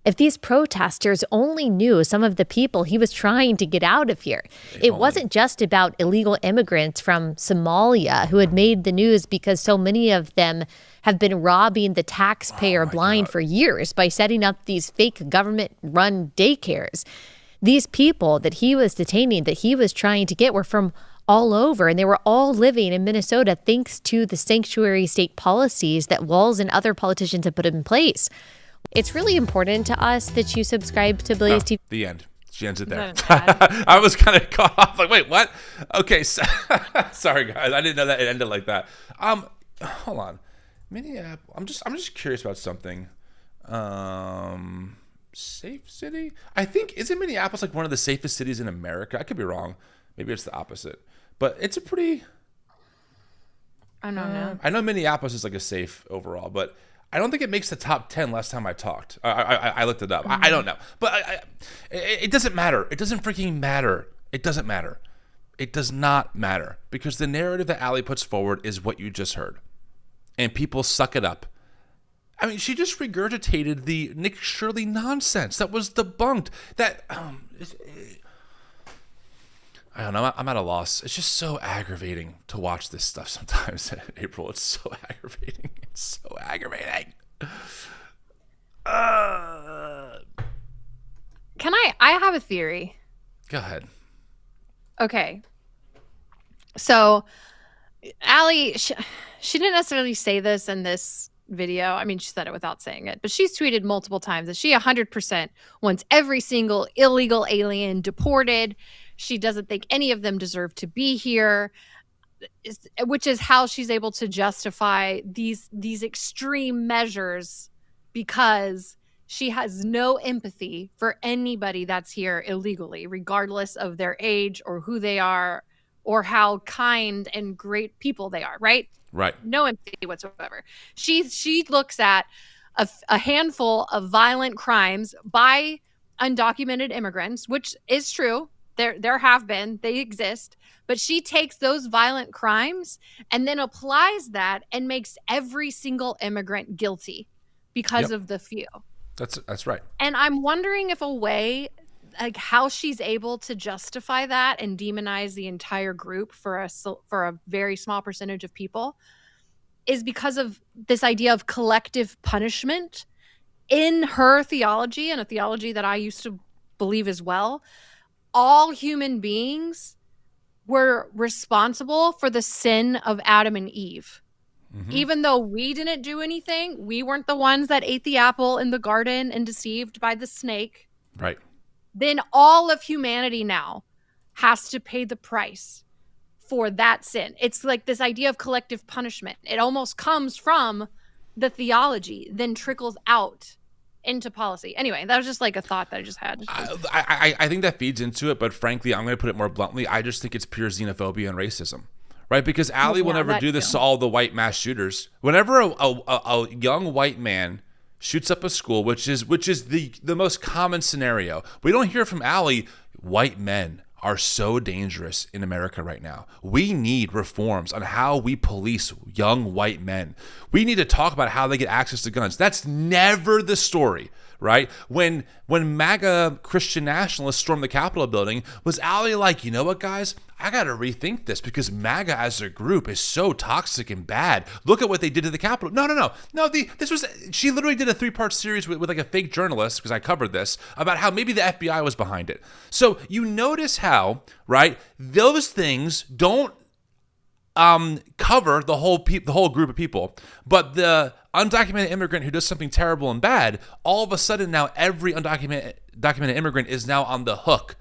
If these protesters only knew some of the people he was trying to get out of here. It wasn't just about illegal immigrants from Somalia who had made the news because so many of them have been robbing the taxpayer blind for years by setting up these fake government-run daycares. These people that he was detaining, that he was trying to get, were from all over, and they were all living in Minnesota thanks to the sanctuary state policies that Walz and other politicians have put in place. It's really important to us that you subscribe to Blaze TV.
The end. She ends it there. I was kind of caught off. Like, wait, what? Okay, sorry guys, I didn't know that it ended like that. Hold on, Minneapolis. I'm just curious about something. Safe city? I think, isn't Minneapolis like one of the safest cities in America? I could be wrong. Maybe it's the opposite. But it's a pretty.
I don't know.
I know Minneapolis is like a safe overall, but I don't think it makes the top 10 last time I talked. I looked it up. I don't know. But it doesn't matter. It doesn't freaking matter. It doesn't matter. It does not matter. Because the narrative that Allie puts forward is what you just heard. And people suck it up. I mean, she just regurgitated the Nick Shirley nonsense that was debunked. That, I don't know. I'm at a loss. It's just so aggravating to watch this stuff sometimes, April. It's so aggravating. It's so aggravating.
Can I have a theory.
Go ahead.
Okay. So, Allie, she didn't necessarily say this in this video. I mean, she said it without saying it, but she's tweeted multiple times that she 100% wants every single illegal alien deported. She doesn't think any of them deserve to be here, which is how she's able to justify these extreme measures, because she has no empathy for anybody that's here illegally, regardless of their age or who they are or how kind and great people they are, right?
Right.
No empathy whatsoever. She looks at a handful of violent crimes by undocumented immigrants, which is true. There have been, they exist, but she takes those violent crimes and then applies that and makes every single immigrant guilty because of the few.
That's right.
And I'm wondering if a way, like how she's able to justify that and demonize the entire group for a very small percentage of people is because of this idea of collective punishment in her theology, and a theology that I used to believe as well, all human beings were responsible for the sin of Adam and Eve. Even though we didn't do anything, we weren't the ones that ate the apple in the garden and deceived by the snake.
Right.
Then all of humanity now has to pay the price for that sin. It's like this idea of collective punishment. It almost comes from the theology, then trickles out into policy. Anyway, that was just like a thought that I just had.
I think that feeds into it, but frankly, I'm going to put it more bluntly. I just think it's pure xenophobia and racism. Right, because Allie will never do this to all the white mass shooters. Whenever a young white man shoots up a school, which is the most common scenario, we don't hear from Allie, white men are so dangerous in America right now. We need reforms on how we police young white men. We need to talk about how they get access to guns. That's never the story, right? When MAGA Christian Nationalists stormed the Capitol building, was Allie like, you know what, guys? I got to rethink this because MAGA as a group is so toxic and bad. Look at what they did to the Capitol. No. She literally did a 3-part series with like a fake journalist, because I covered this, about how maybe the FBI was behind it. So you notice how, right, those things don't cover the whole group of people, but the undocumented immigrant who does something terrible and bad, all of a sudden now every documented immigrant is now on the hook.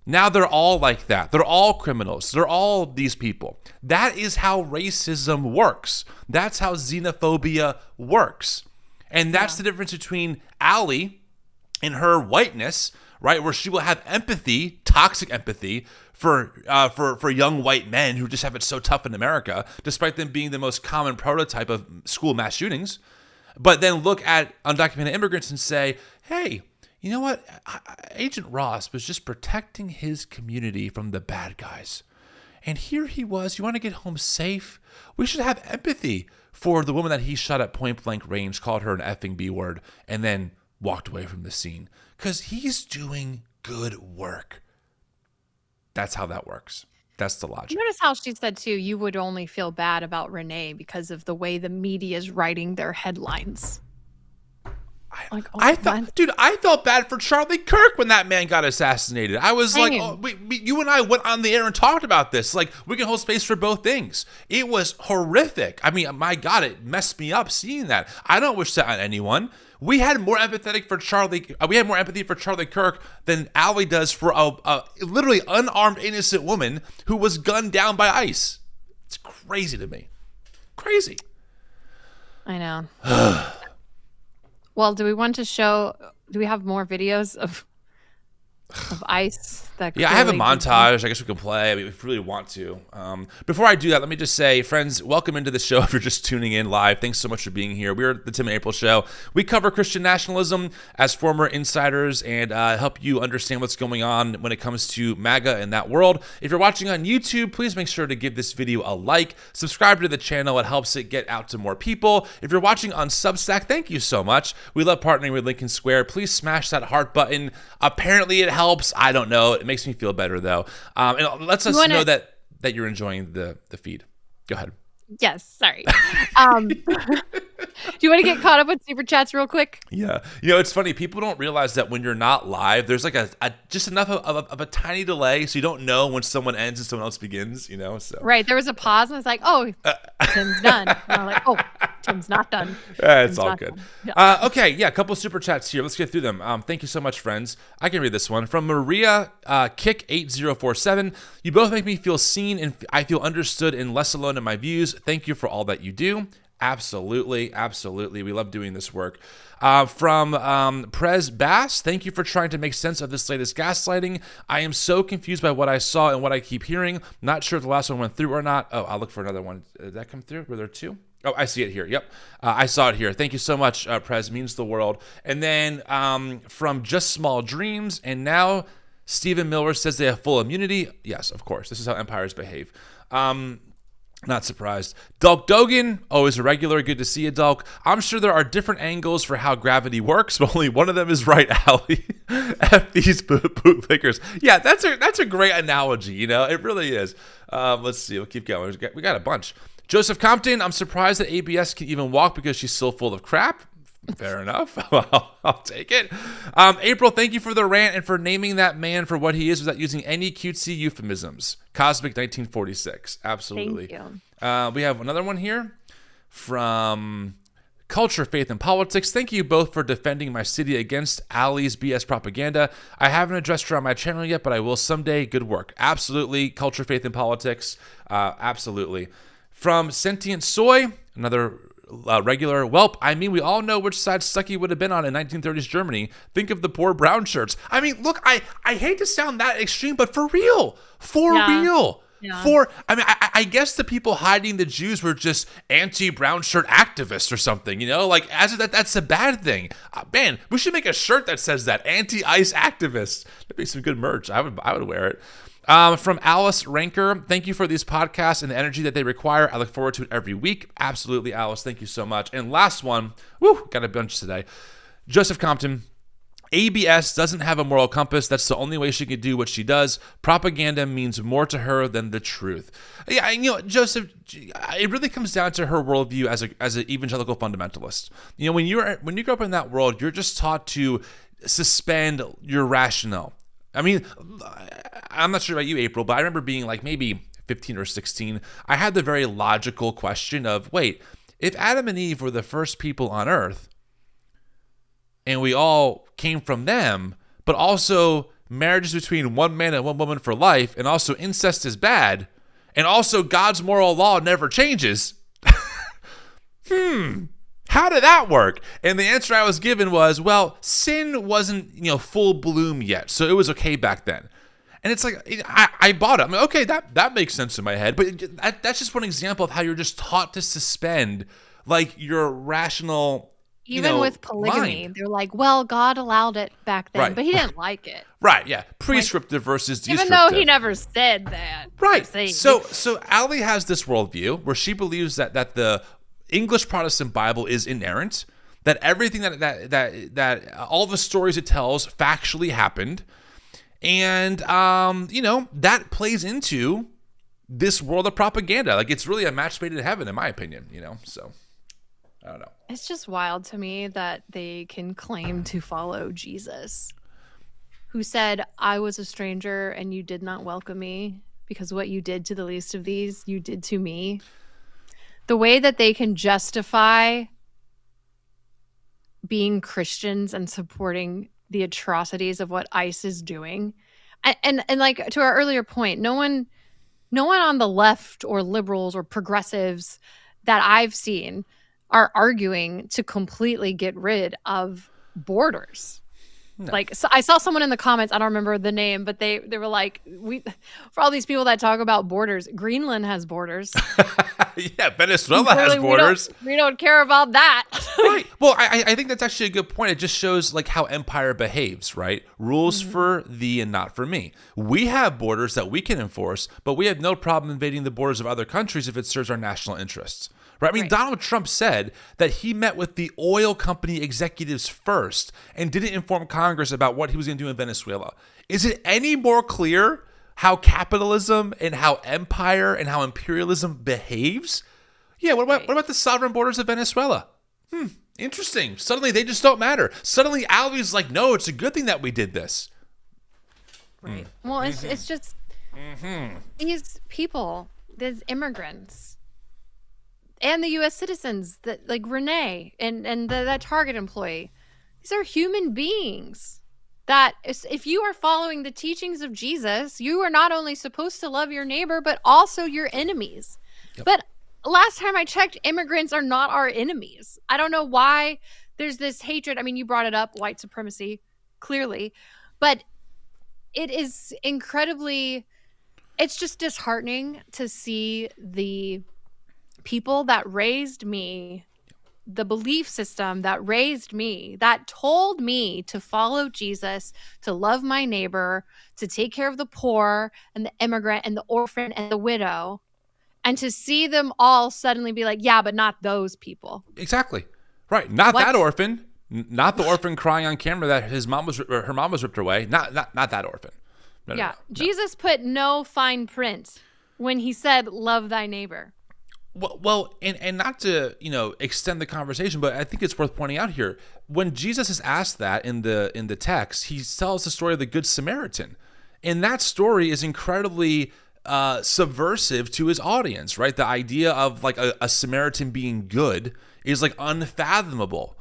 Now they're all like that. They're all criminals. They're all these people. That is how racism works. That's how xenophobia works. And that's the difference between Allie and her whiteness, right? Where she will have empathy, toxic empathy, for young white men who just have it so tough in America, despite them being the most common prototype of school mass shootings. But then look at undocumented immigrants and say, hey, you know what? Agent Ross was just protecting his community from the bad guys. And here he was. You want to get home safe? We should have empathy for the woman that he shot at point blank range, called her an effing B word, and then walked away from the scene. Because he's doing good work. That's how that works. That's the logic.
Notice how she said, too, you would only feel bad about Renee because of the way the media is writing their headlines.
I felt bad for Charlie Kirk when that man got assassinated. I was like, you and I went on the air and talked about this. Like, we can hold space for both things. It was horrific. I mean, my God, it messed me up seeing that. I don't wish that on anyone. We had more empathy for Charlie Kirk than Allie does for a literally unarmed innocent woman who was gunned down by ICE. It's crazy to me. Crazy.
I know. Well, do we have more videos of ICE?
Yeah, I have a montage. I guess we can play. I mean, if we really want to. Before I do that, let me just say, friends, welcome into the show if you're just tuning in live. Thanks so much for being here. We're the Tim and April Show. We cover Christian nationalism as former insiders and help you understand what's going on when it comes to MAGA in that world. If you're watching on YouTube, please make sure to give this video a like. Subscribe to the channel. It helps it get out to more people. If you're watching on Substack, thank you so much. We love partnering with Lincoln Square. Please smash that heart button. Apparently it helps. I don't know. It makes me feel better, though. And it lets us know that you're enjoying the feed. Go ahead.
Yes, sorry. Do you want to get caught up with super chats real quick?
Yeah. You know, it's funny. People don't realize that when you're not live, there's like a just enough of a tiny delay so you don't know when someone ends and someone else begins, you know? So
right. There was a pause and it's like, oh, Tim's done. And I'm like, oh, Tim's not done.
It's all good. Yeah. Okay. Yeah. A couple of super chats here. Let's get through them. Thank you so much, friends. I can read this one from Maria Kick8047. You both make me feel seen and I feel understood and less alone in my views. Thank you for all that you do. Absolutely. We love doing this work. From Prez Bass, thank you for trying to make sense of this latest gaslighting. I am so confused by what I saw and what I keep hearing. Not sure if the last one went through or not. Oh, I'll look for another one. Did that come through? Were there two? Oh, I see it here. Yep. I saw it here. Thank you so much, Prez. Means the world. And then from Just Small Dreams, and now Stephen Miller says they have full immunity. Yes, of course. This is how empires behave. Not surprised. Dulk Dogan, always a regular. Good to see you, Dulk. I'm sure there are different angles for how gravity works, but only one of them is right, Allie. F these bootlickers. Yeah, that's a great analogy, you know? It really is. Let's see. We'll keep going. We got a bunch. Joseph Compton, I'm surprised that ABS can even walk because she's so full of crap. Fair enough. Well, I'll take it. April, thank you for the rant and for naming that man for what he is without using any cutesy euphemisms. Cosmic 1946. Absolutely.
Thank you.
We have another one here from Culture, Faith, and Politics. Thank you both for defending my city against Allie's BS propaganda. I haven't addressed her on my channel yet, but I will someday. Good work. Absolutely. Culture, Faith, and Politics. Absolutely. From Sentient Soy, another regular. Welp, I mean, we all know which side Stuckey would have been on in 1930s Germany. Think of the poor brown shirts. I mean, look, I hate to sound that extreme, but for real. For real.
Yeah.
I guess the people hiding the Jews were just anti-brown shirt activists or something, like as if that's a bad thing. Man, we should make a shirt that says that, anti-ICE activists. That'd be some good merch. I would wear it. From Alice Ranker, thank you for these podcasts and the energy that they require. I look forward to it every week. Absolutely, Alice. Thank you so much. And last one, got a bunch today. Joseph Compton. ABS doesn't have a moral compass. That's the only way she can do what she does. Propaganda means more to her than the truth. Yeah, Joseph, it really comes down to her worldview as an evangelical fundamentalist. When you grow up in that world, you're just taught to suspend your rationale. I mean, I'm not sure about you, April, but I remember being like maybe 15 or 16. I had the very logical question of, wait, if Adam and Eve were the first people on Earth, and we all came from them, but also marriages between one man and one woman for life, and also incest is bad, and also God's moral law never changes. How did that work? And the answer I was given was, well, sin wasn't, full bloom yet, so it was okay back then. And it's like, I bought it. I'm like, okay, that makes sense in my head, but that's just one example of how you're just taught to suspend, like, your rational.
Even with polygamy, they're like, well, God allowed it back then, but he didn't like it.
Right, yeah. Prescriptive versus descriptive.
Even though he never said that.
Right. So Allie has this worldview where she believes that the English Protestant Bible is inerrant, that everything that all the stories it tells factually happened, and that plays into this world of propaganda. Like, it's really a match made in heaven, in my opinion. So I don't know.
It's just wild to me that they can claim to follow Jesus, who said, I was a stranger and you did not welcome me, because what you did to the least of these, you did to me. The way that they can justify being Christians and supporting the atrocities of what ICE is doing. And like, to our earlier point, no one on the left or liberals or progressives that I've seen are arguing to completely get rid of borders. No. Like, so I saw someone in the comments, I don't remember the name, but they were like, for all these people that talk about borders, Greenland has borders.
Yeah, Venezuela has borders.
We don't care about that.
Right. Well, I think that's actually a good point. It just shows like how empire behaves, right? Rules for thee and not for me. We have borders that we can enforce, but we have no problem invading the borders of other countries if it serves our national interests. Right? I mean, Donald Trump said that he met with the oil company executives first and didn't inform Congress about what he was going to do in Venezuela. Is it any more clear how capitalism and how empire and how imperialism behaves? Yeah, what about the sovereign borders of Venezuela? Interesting. Suddenly they just don't matter. Suddenly Allie's like, no, it's a good thing that we did this.
Right. Well, it's just these people, these immigrants, and the U.S. citizens, that like Renee and that Target employee, these are human beings. That if you are following the teachings of Jesus, you are not only supposed to love your neighbor, but also your enemies. Yep. But last time I checked, immigrants are not our enemies. I don't know why there's this hatred. I mean, you brought it up, white supremacy, clearly. But it is incredibly, it's just disheartening to see the people that raised me, the belief system that raised me, that told me to follow Jesus, to love my neighbor, to take care of the poor and the immigrant and the orphan and the widow, and to see them all suddenly be like, yeah, but not those people.
Exactly. Right. Not that orphan. Not the orphan crying on camera that her mom was ripped away. Not that orphan. No.
Jesus put no fine print when he said, love thy neighbor.
Well, and not to extend the conversation, but I think it's worth pointing out here, when Jesus is asked that in the text, he tells the story of the Good Samaritan, and that story is incredibly subversive to his audience, right? The idea of like a Samaritan being good is like unfathomable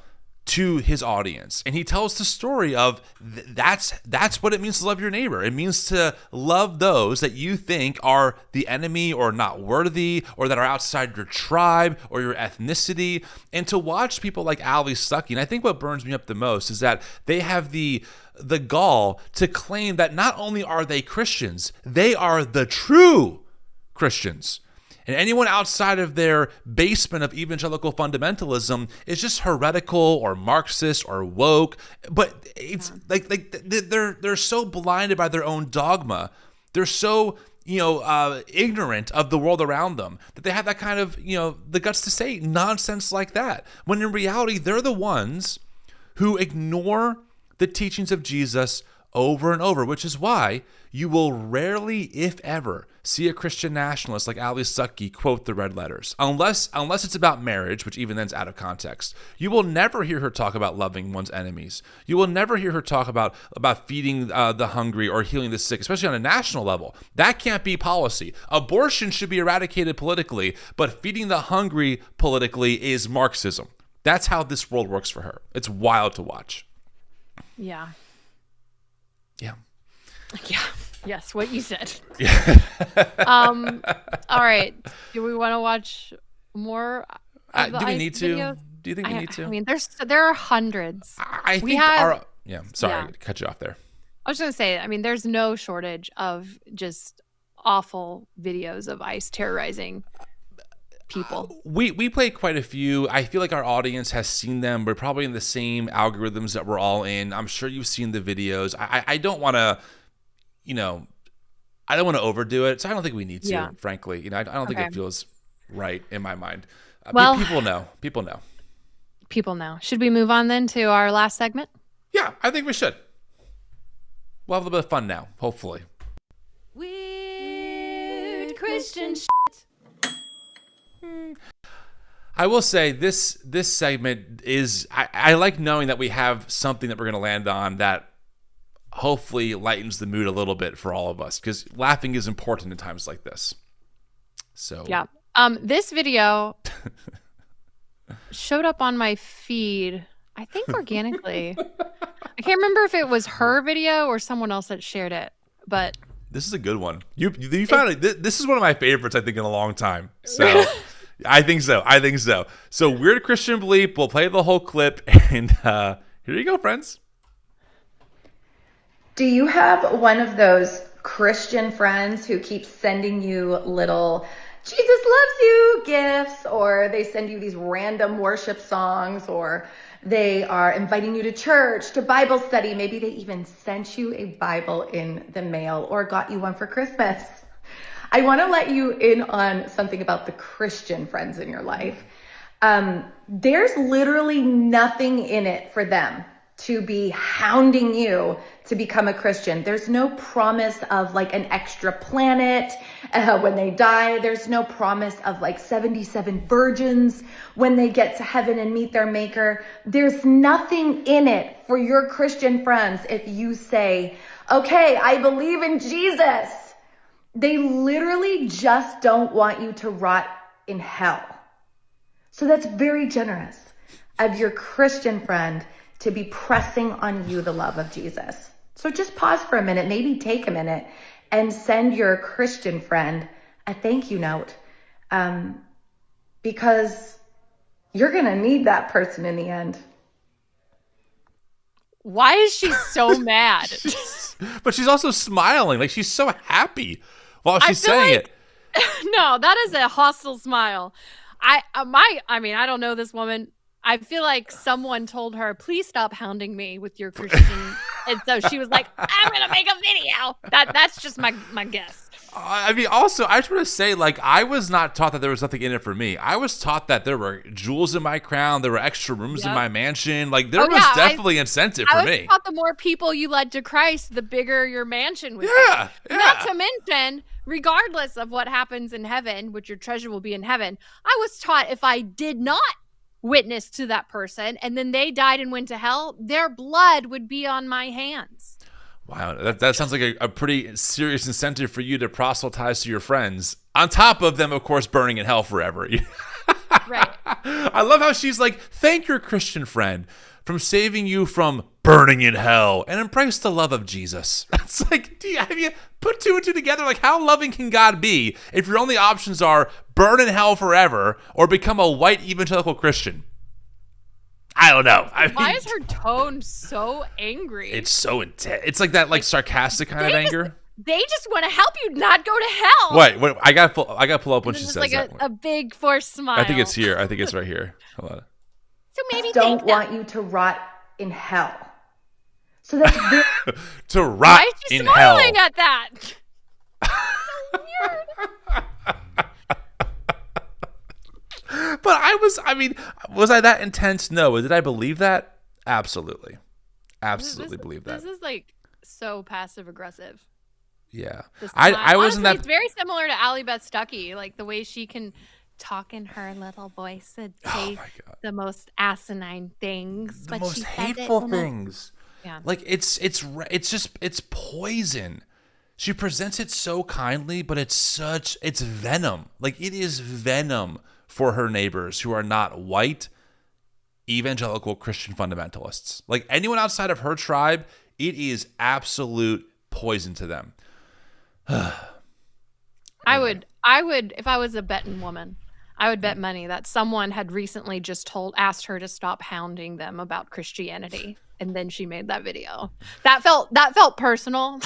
to his audience, and he tells the story of that's what it means to love your neighbor. It means to love those that you think are the enemy or not worthy or that are outside your tribe or your ethnicity. And to watch people like Allie Stuckey, and I think what burns me up the most is that they have the gall to claim that not only are they Christians, they are the true Christians. And anyone outside of their basement of evangelical fundamentalism is just heretical or Marxist or woke. But it's like they're so blinded by their own dogma. They're so ignorant of the world around them that they have that kind of the guts to say nonsense like that. When in reality, they're the ones who ignore the teachings of Jesus over and over, which is why you will rarely, if ever, see a Christian nationalist like Allie Stuckey quote the red letters, unless it's about marriage, which even then's out of context. You will never hear her talk about loving one's enemies. You will never hear her talk about feeding the hungry or healing the sick, especially on a national level. That can't be policy. Abortion should be eradicated politically, but feeding the hungry politically is Marxism. That's how this world works for her. It's wild to watch.
Yeah.
Yeah.
Yeah. Yes, what you said.
Yeah.
All right. Do we want to watch more of the
do we
ICE
need to?
videos?
Do you think we need to?
I mean, there are hundreds.
I think sorry to cut you off there.
I was going to say, I mean, there's no shortage of just awful videos of ICE terrorizing people.
We play quite a few. I feel like our audience has seen them. We're probably in the same algorithms that we're all in. I'm sure you've seen the videos. I don't want to, I don't want to overdo it. So I don't think we need to, frankly. I don't think it feels right in my mind. Well, people know.
People know. Should we move on then to our last segment?
Yeah, I think we should. We'll have a little bit of fun now, hopefully.
Weird Christian shit.
I will say this segment is, I like knowing that we have something that we're going to land on that hopefully lightens the mood a little bit for all of us, because laughing is important in times like this. So
yeah, this video showed up on my feed, I think organically. I can't remember if it was her video or someone else that shared it, but
this is a good one. You found it. This is one of my favorites, I think, in a long time. So I think so. So Weird Christian Bleep. We'll play the whole clip, and here you go, friends.
Do you have one of those Christian friends who keeps sending you little Jesus loves you gifts, or they send you these random worship songs, or they are inviting you to church, to Bible study? Maybe they even sent you a Bible in the mail or got you one for Christmas. I want to let you in on something about the Christian friends in your life. There's literally nothing in it for them to be hounding you to become a Christian. There's no promise of like an extra planet when they die. There's no promise of like 77 virgins when they get to heaven and meet their maker. There's nothing in it for your Christian friends if you say, okay, I believe in Jesus. They literally just don't want you to rot in hell. So that's very generous of your Christian friend to be pressing on you the love of Jesus. So just pause for a minute, maybe take a minute, and send your Christian friend a thank you note, because you're going to need that person in the end.
Why is she so mad?
But she's also smiling. Like, she's so happy while she's saying it.
No, that is a hostile smile. I mean, I don't know this woman. I feel like someone told her, please stop hounding me with your Christian. And so she was like, I'm going to make a video. That's just my guess.
I mean, also, I just want to say, like, I was not taught that there was nothing in it for me. I was taught that there were jewels in my crown. There were extra rooms in my mansion. Like, there was definitely incentive for me.
I was taught the more people you led to Christ, the bigger your mansion would be.
Yeah.
Not to mention, regardless of what happens in heaven, which your treasure will be in heaven, I was taught if I did not witness to that person and then they died and went to hell, their blood would be on my hands.
Wow, that sounds like a pretty serious incentive for you to proselytize to your friends, on top of them, of course, burning in hell forever.
Right.
I love how she's like, thank your Christian friend from saving you from burning in hell and embrace the love of Jesus. It's like, have you put two and two together? Like, how loving can God be if your only options are burn in hell forever or become a white evangelical Christian? I don't know.
Why is her tone so angry?
It's so intense. It's like that, like sarcastic kind of anger.
They just want to help you not go to hell.
Wait, I got to pull up when she says
like
that.
a big forced smile.
I think it's here. I think it's right here. Hold on.
So maybe
don't want you to rot in hell. So that's very
to rot
Why is she
in
smiling
hell.
at that? So weird.
But was I that intense? No. Did I believe that? Absolutely. Absolutely believe that.
This is like so passive aggressive.
Yeah.
I
wasn't that.
It's very similar to Allie Beth Stuckey, like the way she can talk in her little voice and say the most asinine things.
The most hateful things.
Yeah.
Like it's poison. She presents it so kindly, but it's venom. Like it is venom for her neighbors who are not white evangelical Christian fundamentalists. Like anyone outside of her tribe, it is absolute poison to them.
I would, if I was a betting woman, I would bet money that someone had recently just asked her to stop hounding them about Christianity, and then she made that video. That felt personal.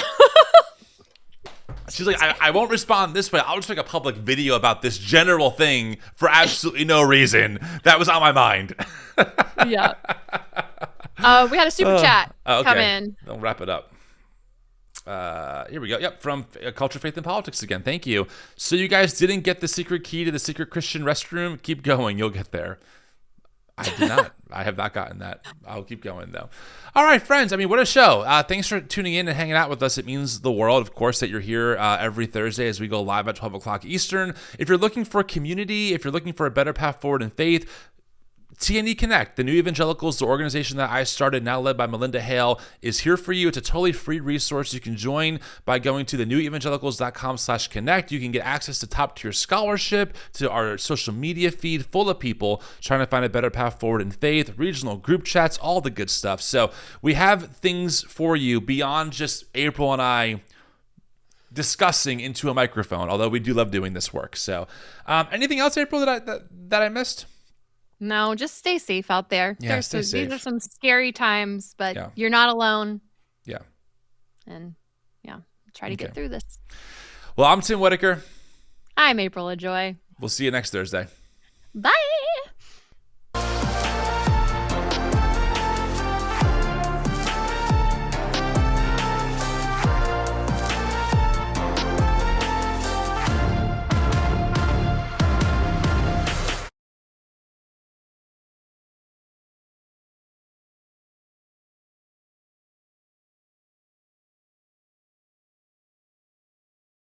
She's like, I won't respond this way. I'll just make a public video about this general thing for absolutely no reason. That was on my mind.
Yeah. We had a super chat come in.
I'll wrap it up. Here we go. Yep, from Culture, Faith, and Politics again. Thank you. So you guys didn't get the secret key to the secret Christian restroom? Keep going. You'll get there. I did not. I have not gotten that. I'll keep going, though. All right, friends. I mean, what a show. Thanks for tuning in and hanging out with us. It means the world, of course, that you're here every Thursday as we go live at 12 o'clock Eastern. If you're looking for community, if you're looking for a better path forward in faith, TNE Connect, the New Evangelicals, the organization that I started, now led by Melinda Hale, is here for you. It's a totally free resource. You can join by going to thenewevangelicals.com/connect. You can get access to top-tier scholarship, to our social media feed full of people trying to find a better path forward in faith, regional group chats, all the good stuff. So we have things for you beyond just April and I discussing into a microphone, although we do love doing this work. So anything else, April, that I missed?
No, just stay safe out there.
Yeah, stay safe.
These are some scary times, but you're not alone.
Yeah.
And try to get through this.
Well, I'm Tim Whitaker.
I'm April Ajoy.
We'll see you next Thursday.
Bye.